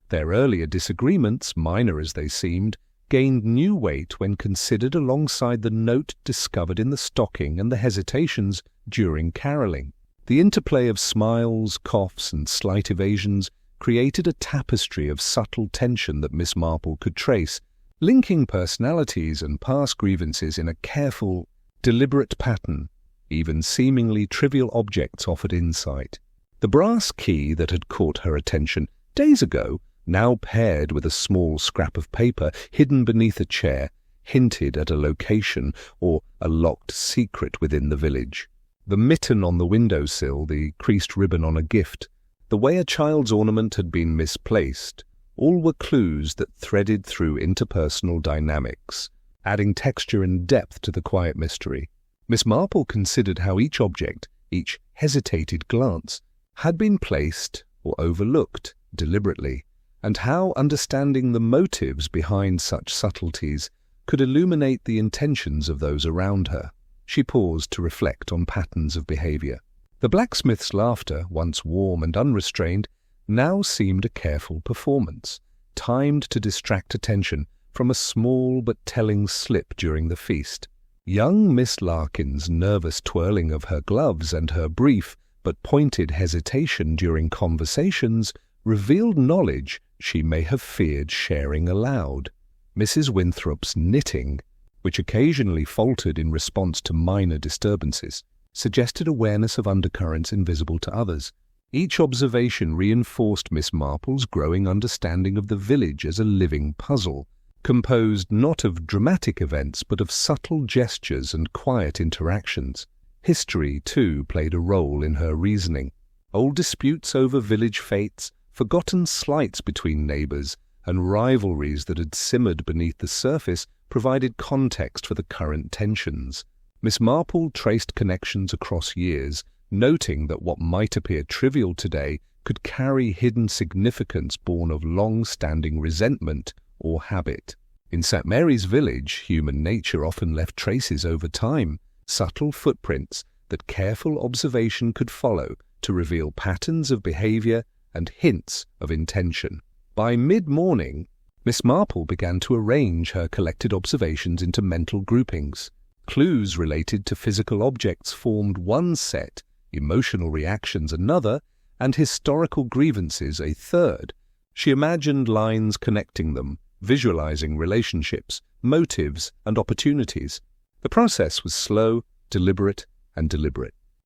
S1: Their earlier disagreements, minor as they seemed, gained new weight when considered alongside the note discovered in the stocking and the hesitations during caroling. The interplay of smiles, coughs, and slight evasions created a tapestry of subtle tension that Miss Marple could trace, linking personalities and past grievances in a careful, deliberate pattern. Even seemingly trivial objects offered insight. The brass key that had caught her attention days ago, now paired with a small scrap of paper hidden beneath a chair, hinted at a location or a locked secret within the village. The mitten on the windowsill, the creased ribbon on a gift, the way a child's ornament had been misplaced, all were clues that threaded through interpersonal dynamics, adding texture and depth to the quiet mystery. Miss Marple considered how each object, each hesitated glance, had been placed or overlooked deliberately, and how understanding the motives behind such subtleties could illuminate the intentions of those around her. She paused to reflect on patterns of behavior. The blacksmith's laughter, once warm and unrestrained, now seemed a careful performance, timed to distract attention from a small but telling slip during the feast. Young Miss Larkin's nervous twirling of her gloves and her brief but pointed hesitation during conversations revealed knowledge she may have feared sharing aloud. Mrs. Winthrop's knitting, which occasionally faltered in response to minor disturbances, suggested awareness of undercurrents invisible to others. Each observation reinforced Miss Marple's growing understanding of the village as a living puzzle, composed not of dramatic events but of subtle gestures and quiet interactions. History, too, played a role in her reasoning. Old disputes over village fates, forgotten slights between neighbours, and rivalries that had simmered beneath the surface provided context for the current tensions. Miss Marple traced connections across years, noting that what might appear trivial today could carry hidden significance born of long-standing resentment or habit. In St. Mary's village, human nature often left traces over time, subtle footprints that careful observation could follow to reveal patterns of behaviour and hints of intention. By mid-morning, Miss Marple began to arrange her collected observations into mental groupings. Clues related to physical objects formed one set, emotional reactions another, and historical grievances a third. She imagined lines connecting them, visualizing relationships, motives, and opportunities. The process was slow, deliberate,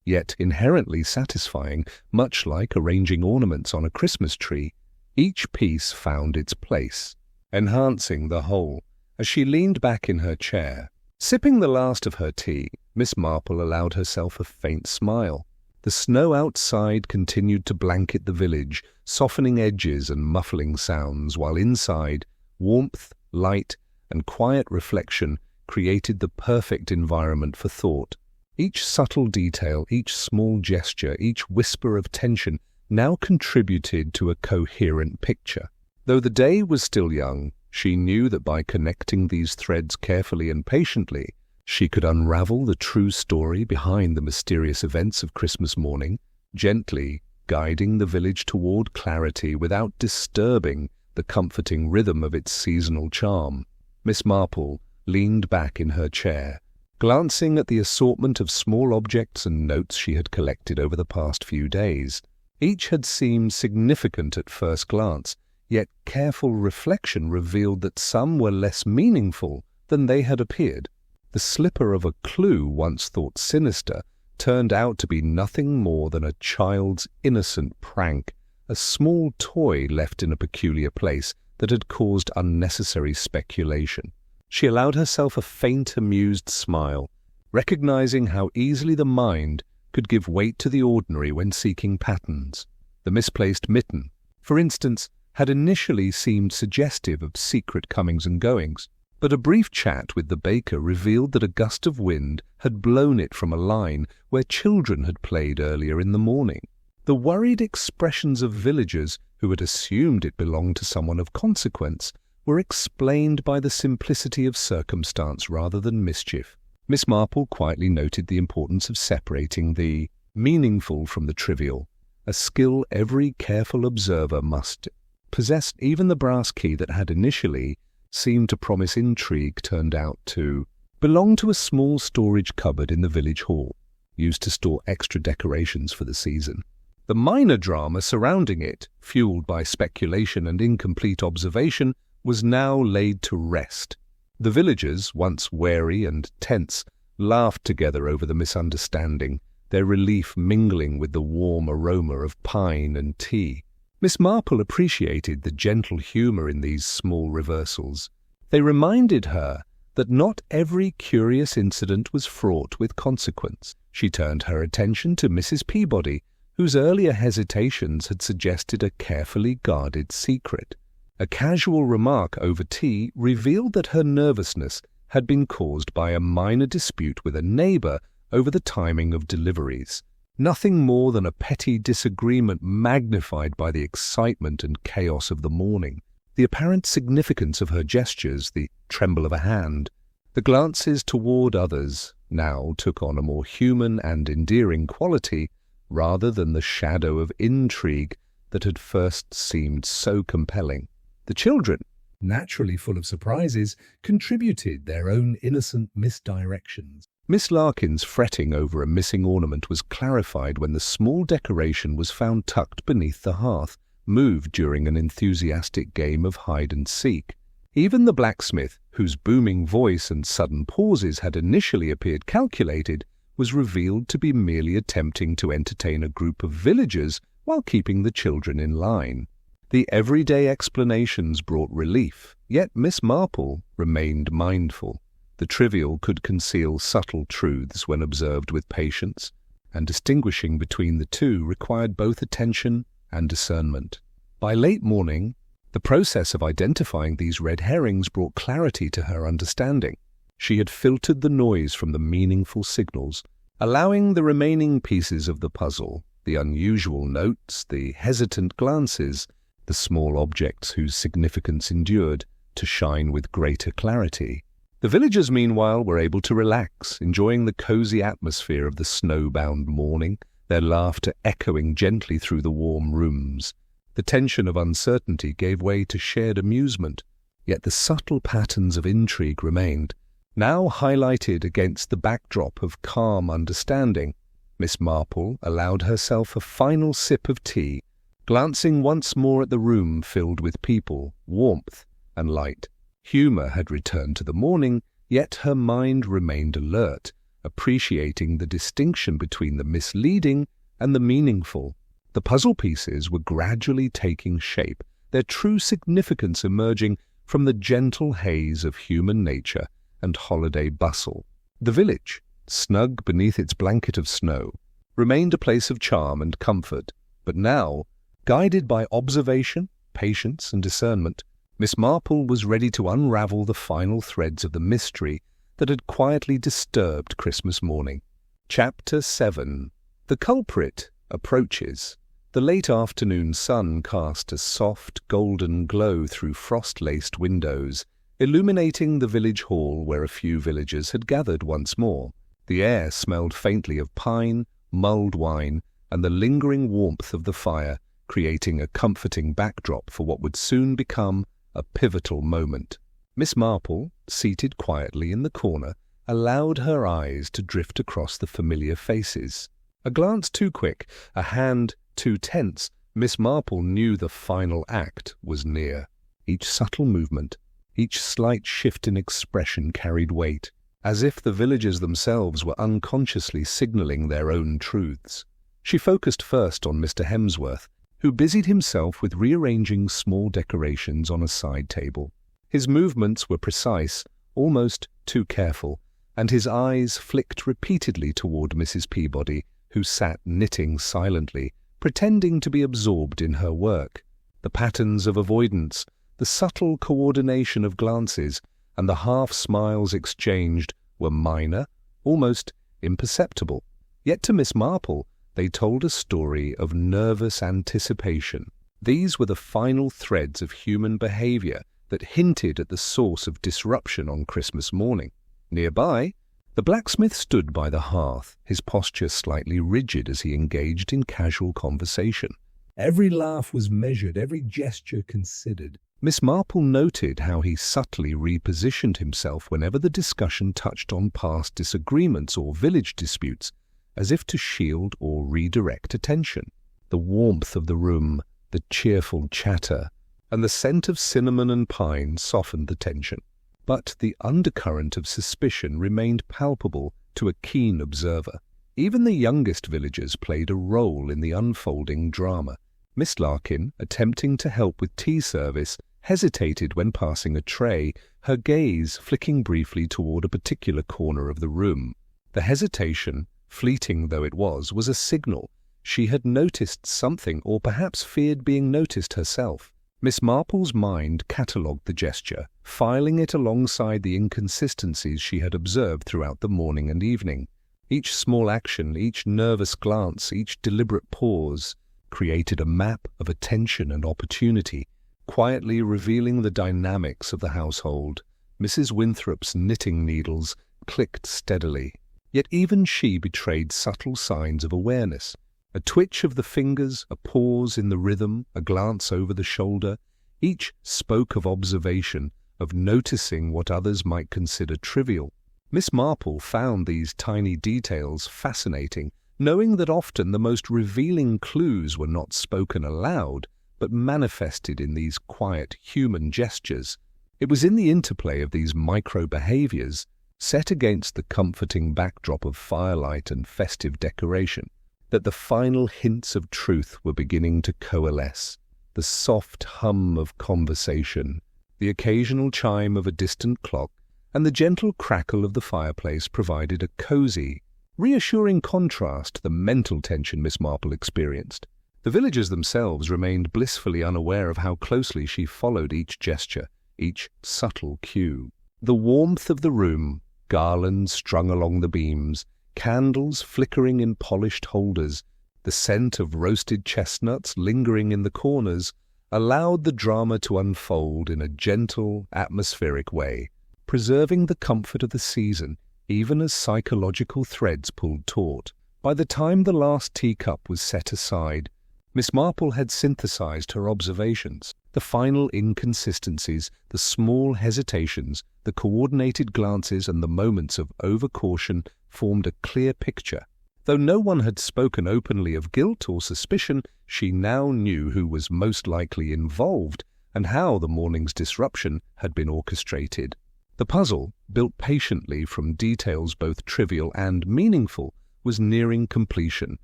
S1: yet inherently satisfying, much like arranging ornaments on a Christmas tree. Each piece found its place, enhancing the whole. As she leaned back in her chair, sipping the last of her tea, Miss Marple allowed herself a faint smile. The snow outside continued to blanket the village, softening edges and muffling sounds, while inside, warmth, light, and quiet reflection created the perfect environment for thought. Each subtle detail, each small gesture, each whisper of tension now contributed to a coherent picture. Though the day was still young, she knew that by connecting these threads carefully and patiently, she could unravel the true story behind the mysterious events of Christmas morning, gently guiding the village toward clarity without disturbing the comforting rhythm of its seasonal charm. Miss Marple leaned back in her chair, glancing at the assortment of small objects and notes she had collected over the past few days. Each had seemed significant at first glance, yet careful reflection revealed that some were less meaningful than they had appeared. The slipper of a clue once thought sinister turned out to be nothing more than a child's innocent prank, a small toy left in a peculiar place that had caused unnecessary speculation. She allowed herself a faint, amused smile, recognizing how easily the mind could give weight to the ordinary when seeking patterns. The misplaced mitten, for instance, had initially seemed suggestive of secret comings and goings, but a brief chat with the baker revealed that a gust of wind had blown it from a line where children had played earlier in the morning. The worried expressions of villagers who had assumed it belonged to someone of consequence were explained by the simplicity of circumstance rather than mischief. Miss Marple quietly noted the importance of separating the meaningful from the trivial, a skill every careful observer must possess. Even the brass key that had initially seemed to promise intrigue turned out to belong to a small storage cupboard in the village hall, used to store extra decorations for the season. The minor drama surrounding it, fueled by speculation and incomplete observation, was now laid to rest. The villagers, once wary and tense, laughed together over the misunderstanding, their relief mingling with the warm aroma of pine and tea. Miss Marple appreciated the gentle humour in these small reversals. They reminded her that not every curious incident was fraught with consequence. She turned her attention to Mrs. Peabody, whose earlier hesitations had suggested a carefully guarded secret. A casual remark over tea revealed that her nervousness had been caused by a minor dispute with a neighbour over the timing of deliveries. Nothing more than a petty disagreement magnified by the excitement and chaos of the morning. The apparent significance of her gestures, the tremble of a hand, the glances toward others, now took on a more human and endearing quality rather than the shadow of intrigue that had first seemed so compelling. The children,
S2: naturally full of surprises, contributed their own innocent misdirections.
S1: Miss Larkin's fretting over a missing ornament was clarified when the small decoration was found tucked beneath the hearth, moved during an enthusiastic game of hide-and-seek. Even the blacksmith, whose booming voice and sudden pauses had initially appeared calculated, was revealed to be merely attempting to entertain a group of villagers while keeping the children in line. The everyday explanations brought relief, yet Miss Marple remained mindful. The trivial could conceal subtle truths when observed with patience, and distinguishing between the two required both attention and discernment. By late morning, the process of identifying these red herrings brought clarity to her understanding. She had filtered the noise from the meaningful signals, allowing the remaining pieces of the puzzle, the unusual notes, the hesitant glances, the small objects whose significance endured, to shine with greater clarity. The villagers, meanwhile, were able to relax, enjoying the cozy atmosphere of the snowbound morning, their laughter echoing gently through the warm rooms. The tension of uncertainty gave way to shared amusement, yet the subtle patterns of intrigue remained, now highlighted against the backdrop of calm understanding. Miss Marple allowed herself a final sip of tea, glancing once more at the room filled with people, warmth, and light. Humour had returned to the morning, yet her mind remained alert, appreciating the distinction between the misleading and the meaningful. The puzzle pieces were gradually taking shape, their true significance emerging from the gentle haze of human nature and holiday bustle. The village, snug beneath its blanket of snow, remained a place of charm and comfort, but now, guided by observation, patience, and discernment, Miss Marple was ready to unravel the final threads of the mystery that had quietly disturbed Christmas morning. Chapter 7. The culprit approaches. The late afternoon sun cast a soft, golden glow through frost-laced windows, illuminating the village hall where a few villagers had gathered once more. The air smelled faintly of pine, mulled wine, and the lingering warmth of the fire, creating a comforting backdrop for what would soon become a pivotal moment. Miss Marple, seated quietly in the corner, allowed her eyes to drift across the familiar faces. A glance too quick, a hand too tense, Miss Marple knew the final act was near. Each subtle movement, each slight shift in expression carried weight, as if the villagers themselves were unconsciously signalling their own truths. She focused first on Mr. Hemsworth, who busied himself with rearranging small decorations on a side table. His movements were precise, almost too careful, and his eyes flicked repeatedly toward Mrs. Peabody, who sat knitting silently, pretending to be absorbed in her work. The patterns of avoidance, the subtle coordination of glances, and the half-smiles exchanged were minor, almost imperceptible. Yet to Miss Marple, they told a story of nervous anticipation. These were the final threads of human behavior that hinted at the source of disruption on Christmas morning. Nearby, the blacksmith stood by the hearth, his posture slightly rigid as he engaged in casual conversation.
S2: Every laugh was measured, every gesture considered.
S1: Miss Marple noted how he subtly repositioned himself whenever the discussion touched on past disagreements or village disputes, as if to shield or redirect attention. The warmth of the room, the cheerful chatter, and the scent of cinnamon and pine softened the tension. But the undercurrent of suspicion remained palpable to a keen observer. Even the youngest villagers played a role in the unfolding drama. Miss Larkin, attempting to help with tea service, hesitated when passing a tray, her gaze flicking briefly toward a particular corner of the room. The hesitation, fleeting though it was a signal. She had noticed something, or perhaps feared being noticed herself. Miss Marple's mind catalogued the gesture, filing it alongside the inconsistencies she had observed throughout the morning and evening. Each small action, each nervous glance, each deliberate pause created a map of attention and opportunity, quietly revealing the dynamics of the household. Mrs. Winthrop's knitting needles clicked steadily, yet even she betrayed subtle signs of awareness. A twitch of the fingers, a pause in the rhythm, a glance over the shoulder. Each spoke of observation, of noticing what others might consider trivial. Miss Marple found these tiny details fascinating, knowing that often the most revealing clues were not spoken aloud, but manifested in these quiet human gestures. It was in the interplay of these micro-behaviors, set against the comforting backdrop of firelight and festive decoration, that the final hints of truth were beginning to coalesce. The soft hum of conversation, the occasional chime of a distant clock, and the gentle crackle of the fireplace provided a cozy, reassuring contrast to the mental tension Miss Marple experienced. The villagers themselves remained blissfully unaware of how closely she followed each gesture, each subtle cue. The warmth of the room, garlands strung along the beams, candles flickering in polished holders, the scent of roasted chestnuts lingering in the corners, allowed the drama to unfold in a gentle, atmospheric way, preserving the comfort of the season, even as psychological threads pulled taut. By the time the last teacup was set aside, Miss Marple had synthesized her observations. The final inconsistencies, the small hesitations, the coordinated glances and the moments of overcaution formed a clear picture. Though no one had spoken openly of guilt or suspicion, she now knew who was most likely involved and how the morning's disruption had been orchestrated. The puzzle, built patiently from details both trivial and meaningful, was nearing completion,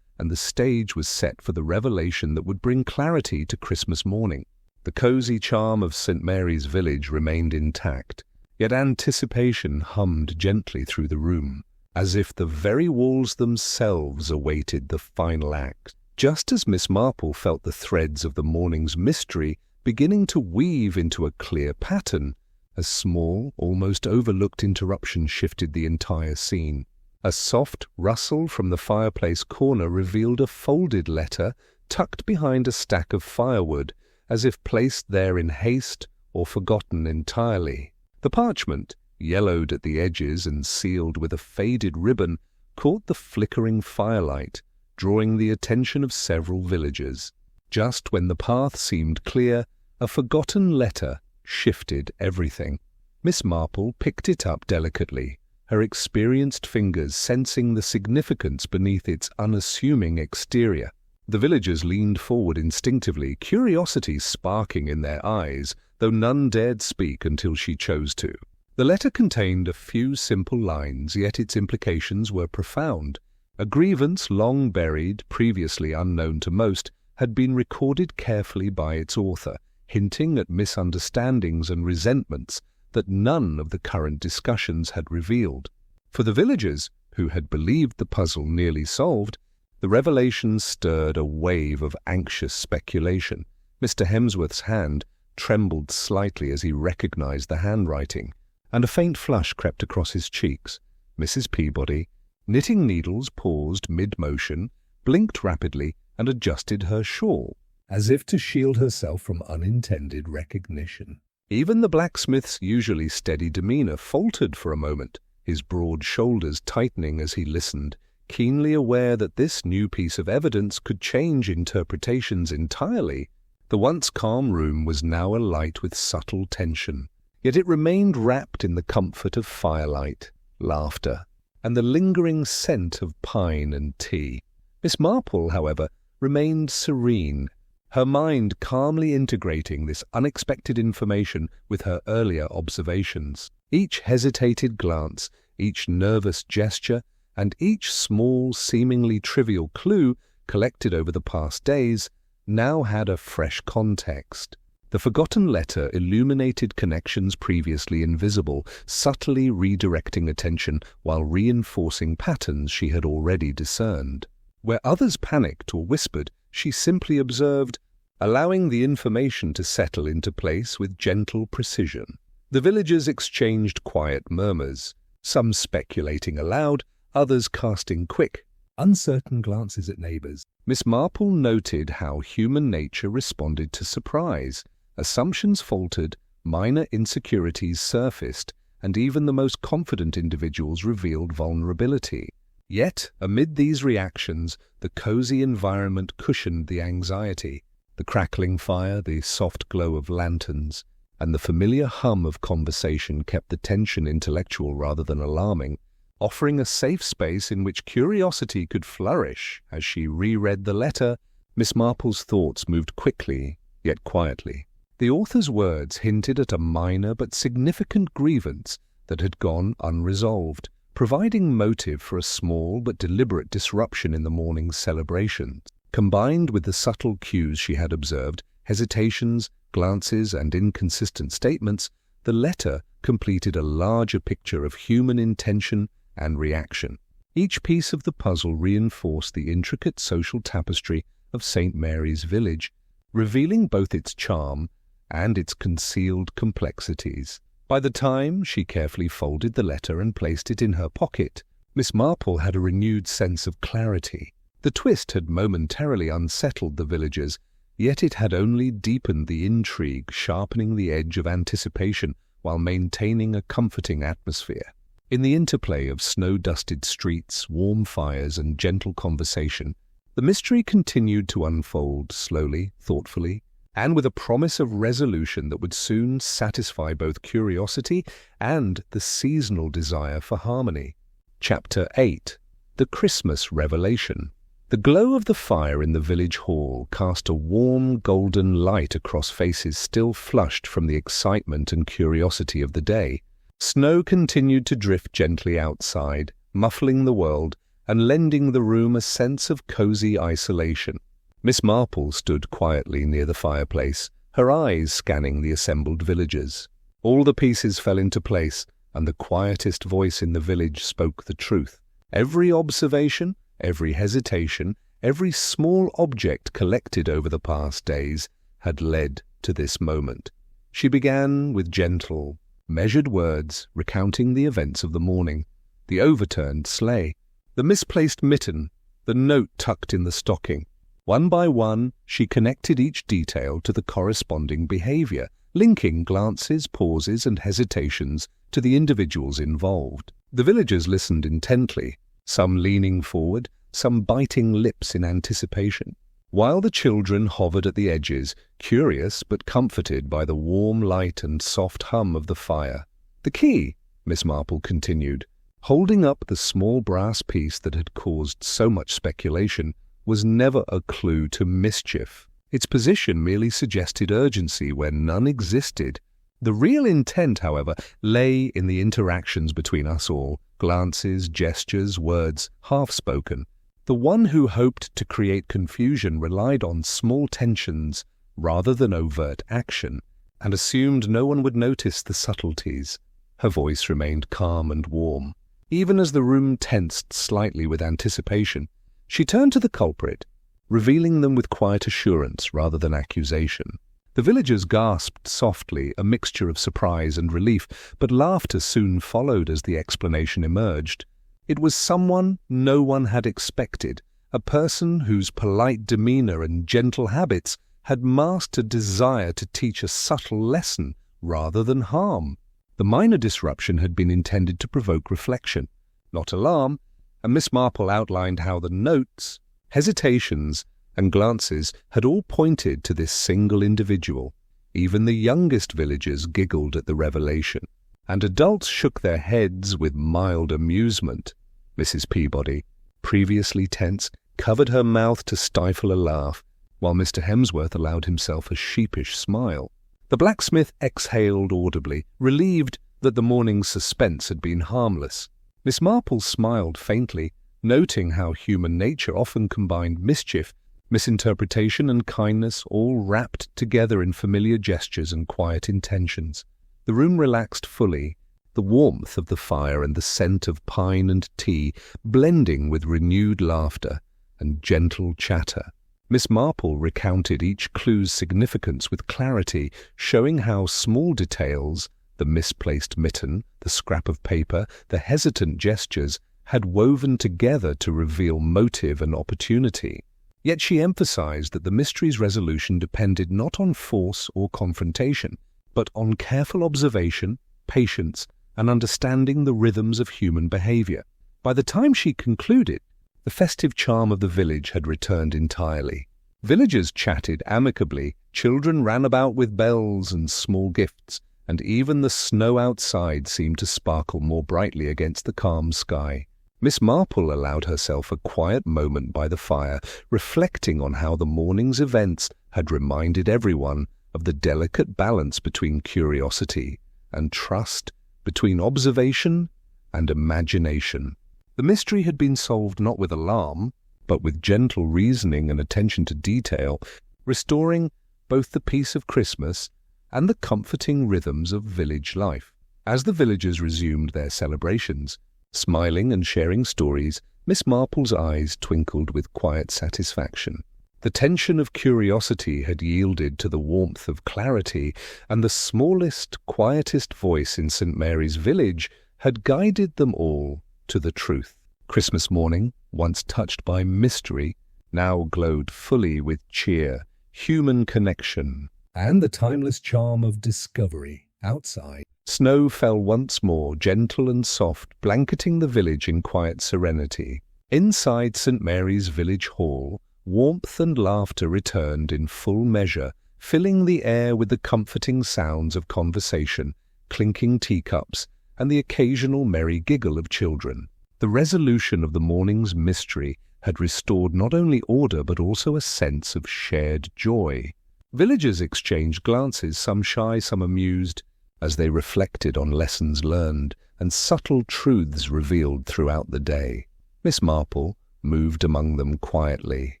S1: and the stage was set for the revelation that would bring clarity to Christmas morning. The cozy charm of St. Mary's Village remained intact, yet anticipation hummed gently through the room, as if the very walls themselves awaited the final act. Just as Miss Marple felt the threads of the morning's mystery beginning to weave into a clear pattern, a small, almost overlooked interruption shifted the entire scene. A soft rustle from the fireplace corner revealed a folded letter tucked behind a stack of firewood, as if placed there in haste or forgotten entirely. The parchment, yellowed at the edges and sealed with a faded ribbon, caught the flickering firelight, drawing the attention of several villagers. Just when the path seemed clear, a forgotten letter shifted everything. Miss Marple picked it up delicately, her experienced fingers sensing the significance beneath its unassuming exterior. The villagers leaned forward instinctively, curiosity sparking in their eyes, though none dared speak until she chose to. The letter contained a few simple lines, yet its implications were profound. A grievance long buried, previously unknown to most, had been recorded carefully by its author, hinting at misunderstandings and resentments that none of the current discussions had revealed. For the villagers, who had believed the puzzle nearly solved, the revelation stirred a wave of anxious speculation. Mr. Hemsworth's hand trembled slightly as he recognized the handwriting, and a faint flush crept across his cheeks. Mrs. Peabody, knitting needles, paused mid-motion, blinked rapidly, and adjusted her shawl,
S2: as if to shield herself from unintended recognition.
S1: Even the blacksmith's usually steady demeanor faltered for a moment, his broad shoulders tightening as he listened, keenly aware that this new piece of evidence could change interpretations entirely. The once calm room was now alight with subtle tension, yet it remained wrapped in the comfort of firelight, laughter, and the lingering scent of pine and tea. Miss Marple, however, remained serene, her mind calmly integrating this unexpected information with her earlier observations. Each hesitated glance, each nervous gesture, and each small, seemingly trivial clue collected over the past days now had a fresh context. The forgotten letter illuminated connections previously invisible, subtly redirecting attention while reinforcing patterns she had already discerned. Where others panicked or whispered, she simply observed, allowing the information to settle into place with gentle precision. The villagers exchanged quiet murmurs, some speculating aloud, others casting quick,
S2: uncertain glances at neighbors.
S1: Miss Marple noted how human nature responded to surprise. Assumptions faltered, minor insecurities surfaced, and even the most confident individuals revealed vulnerability. Yet, amid these reactions, the cozy environment cushioned the anxiety. The crackling fire, the soft glow of lanterns, and the familiar hum of conversation kept the tension intellectual rather than alarming, offering a safe space in which curiosity could flourish. As she reread the letter, Miss Marple's thoughts moved quickly, yet quietly. The author's words hinted at a minor but significant grievance that had gone unresolved, providing motive for a small but deliberate disruption in the morning's celebrations. Combined with the subtle cues she had observed, hesitations, glances, and inconsistent statements, the letter completed a larger picture of human intention and reaction. Each piece of the puzzle reinforced the intricate social tapestry of St. Mary's Village, revealing both its charm and its concealed complexities. By the time she carefully folded the letter and placed it in her pocket, Miss Marple had a renewed sense of clarity. The twist had momentarily unsettled the villagers, yet it had only deepened the intrigue, sharpening the edge of anticipation while maintaining a comforting atmosphere. In the interplay of snow-dusted streets, warm fires, and gentle conversation, the mystery continued to unfold slowly, thoughtfully, and with a promise of resolution that would soon satisfy both curiosity and the seasonal desire for harmony. Chapter 8. The Christmas Revelation. The glow of the fire in the village hall cast a warm golden light across faces still flushed from the excitement and curiosity of the day. Snow continued to drift gently outside, muffling the world and lending the room a sense of cozy isolation. Miss Marple stood quietly near the fireplace, her eyes scanning the assembled villagers. All the pieces fell into place, and the quietest voice in the village spoke the truth. Every observation, every hesitation, every small object collected over the past days had led to this moment. She began with gentle, measured words, recounting the events of the morning: the overturned sleigh, the misplaced mitten, the note tucked in the stocking. One by one, she connected each detail to the corresponding behavior, linking glances, pauses, and hesitations to the individuals involved. The villagers listened intently, some leaning forward, some biting lips in anticipation, while the children hovered at the edges, curious but comforted by the warm light and soft hum of the fire. "The key," Miss Marple continued, holding up the small brass piece that had caused so much speculation, was never a clue to mischief. Its position merely suggested urgency where none existed. The real intent, however, lay in the interactions between us all, glances, gestures, words, half-spoken. The one who hoped to create confusion relied on small tensions rather than overt action, and assumed no one would notice the subtleties. Her voice remained calm and warm. Even as the room tensed slightly with anticipation, she turned to the culprit, revealing them with quiet assurance rather than accusation. The villagers gasped softly, a mixture of surprise and relief, but laughter soon followed as the explanation emerged. It was someone no one had expected, a person whose polite demeanor and gentle habits had masked a desire to teach a subtle lesson rather than harm. The minor disruption had been intended to provoke reflection, not alarm, and Miss Marple outlined how the notes, hesitations, and glances had all pointed to this single individual. Even the youngest villagers giggled at the revelation, and adults shook their heads with mild amusement. Mrs. Peabody, previously tense, covered her mouth to stifle a laugh, while Mr. Hemsworth allowed himself a sheepish smile. The blacksmith exhaled audibly, relieved that the morning's suspense had been harmless. Miss Marple smiled faintly, noting how human nature often combined mischief, misinterpretation, and kindness, all wrapped together in familiar gestures and quiet intentions. The room relaxed fully, the warmth of the fire and the scent of pine and tea blending with renewed laughter and gentle chatter. Miss Marple recounted each clue's significance with clarity, showing how small details, the misplaced mitten, the scrap of paper, the hesitant gestures, had woven together to reveal motive and opportunity. Yet she emphasized that the mystery's resolution depended not on force or confrontation, but on careful observation, patience, and understanding the rhythms of human behavior. By the time she concluded, the festive charm of the village had returned entirely. Villagers chatted amicably, children ran about with bells and small gifts, and even the snow outside seemed to sparkle more brightly against the calm sky. Miss Marple allowed herself a quiet moment by the fire, reflecting on how the morning's events had reminded everyone of the delicate balance between curiosity and trust, between observation and imagination. The mystery had been solved not with alarm, but with gentle reasoning and attention to detail, restoring both the peace of Christmas and the comforting rhythms of village life. As the villagers resumed their celebrations, smiling and sharing stories, Miss Marple's eyes twinkled with quiet satisfaction. The tension of curiosity had yielded to the warmth of clarity, and the smallest, quietest voice in St. Mary's village had guided them all to the truth. Christmas morning, once touched by mystery, now glowed fully with cheer, human connection,
S2: and the timeless charm of discovery. Outside,
S1: snow fell once more, gentle and soft, blanketing the village in quiet serenity. Inside St. Mary's village hall, warmth and laughter returned in full measure, filling the air with the comforting sounds of conversation, clinking teacups, and the occasional merry giggle of children. The resolution of the morning's mystery had restored not only order but also a sense of shared joy. Villagers exchanged glances, some shy, some amused, as they reflected on lessons learned and subtle truths revealed throughout the day. Miss Marple moved among them quietly,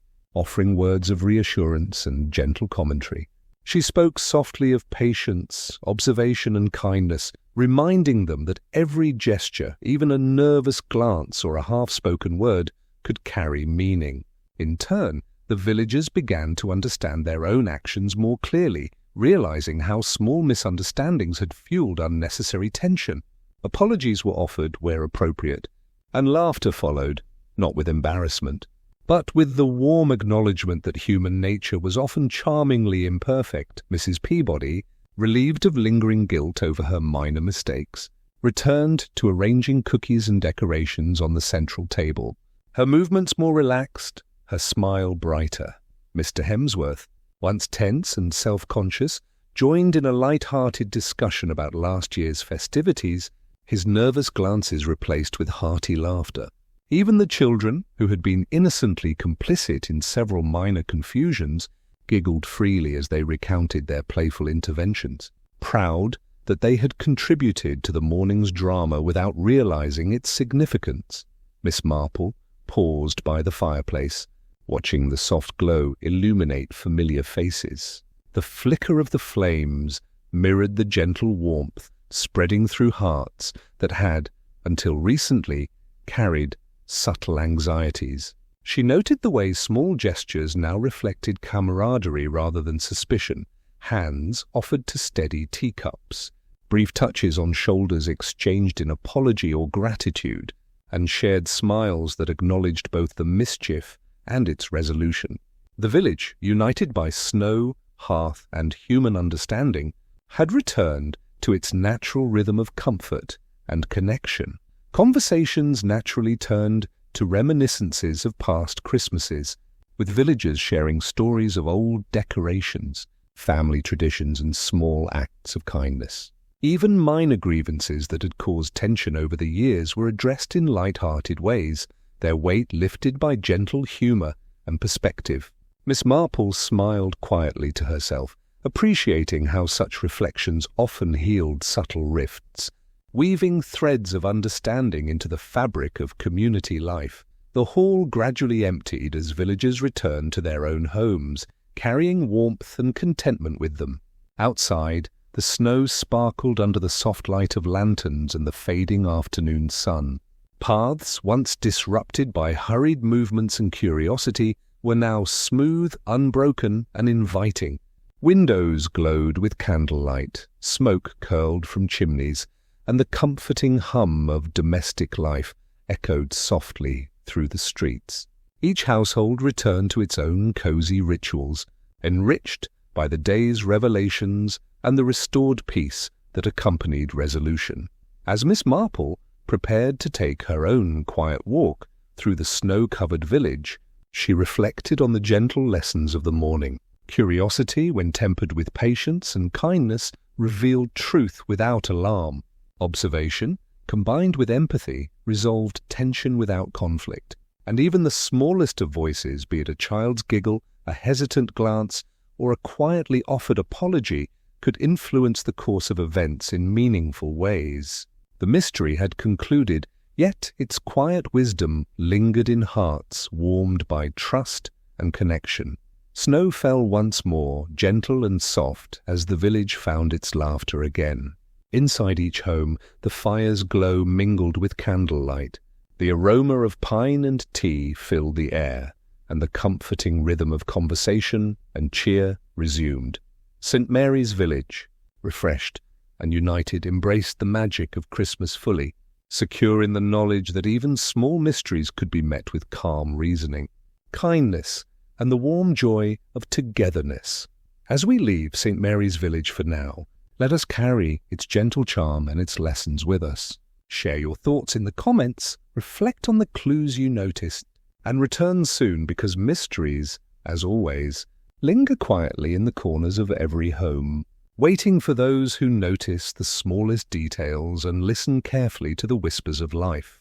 S1: offering words of reassurance and gentle commentary. She spoke softly of patience, observation, and kindness, reminding them that every gesture, even a nervous glance or a half-spoken word, could carry meaning. In turn, the villagers began to understand their own actions more clearly, realizing how small misunderstandings had fueled unnecessary tension. Apologies were offered where appropriate, and laughter followed, not with embarrassment, but with the warm acknowledgement that human nature was often charmingly imperfect. Mrs. Peabody, relieved of lingering guilt over her minor mistakes, returned to arranging cookies and decorations on the central table, her movements more relaxed, her smile brighter. Mr. Hemsworth, once tense and self-conscious, joined in a light-hearted discussion about last year's festivities, his nervous glances replaced with hearty laughter. Even the children, who had been innocently complicit in several minor confusions, giggled freely as they recounted their playful interventions, proud that they had contributed to the morning's drama without realizing its significance. Miss Marple paused by the fireplace, watching the soft glow illuminate familiar faces. The flicker of the flames mirrored the gentle warmth spreading through hearts that had, until recently, carried subtle anxieties. She noted the way small gestures now reflected camaraderie rather than suspicion. Hands offered to steady teacups, brief touches on shoulders exchanged in apology or gratitude, and shared smiles that acknowledged both the mischief and its resolution. The village, united by snow, hearth, and human understanding, had returned to its natural rhythm of comfort and connection. Conversations naturally turned to reminiscences of past Christmases, with villagers sharing stories of old decorations, family traditions, and small acts of kindness. Even minor grievances that had caused tension over the years were addressed in light-hearted ways, their weight lifted by gentle humor and perspective. Miss Marple smiled quietly to herself, appreciating how such reflections often healed subtle rifts, weaving threads of understanding into the fabric of community life. The hall gradually emptied as villagers returned to their own homes, carrying warmth and contentment with them. Outside, the snow sparkled under the soft light of lanterns and the fading afternoon sun. Paths, once disrupted by hurried movements and curiosity, were now smooth, unbroken, and inviting. Windows glowed with candlelight, smoke curled from chimneys, and the comforting hum of domestic life echoed softly through the streets. Each household returned to its own cozy rituals, enriched by the day's revelations and the restored peace that accompanied resolution. As Miss Marple prepared to take her own quiet walk through the snow-covered village, She reflected on the gentle lessons of the morning. Curiosity, when tempered with patience and kindness, revealed truth without alarm. Observation, combined with empathy, resolved tension without conflict. And even the smallest of voices, be it a child's giggle, a hesitant glance, or a quietly offered apology, could influence the course of events in meaningful ways. The mystery had concluded, yet its quiet wisdom lingered in hearts warmed by trust and connection. Snow fell once more, gentle and soft, as the village found its laughter again. Inside each home, the fire's glow mingled with candlelight. The aroma of pine and tea filled the air, and the comforting rhythm of conversation and cheer resumed. St. Mary's village, refreshed and united, embraced the magic of Christmas fully, secure in the knowledge that even small mysteries could be met with calm reasoning, kindness, and the warm joy of togetherness. As we leave St. Mary's village for now, let us carry its gentle charm and its lessons with us. Share your thoughts in the comments, reflect on the clues you noticed, and return soon, because mysteries, as always, linger quietly in the corners of every home, waiting for those who notice the smallest details and listen carefully to the whispers of life.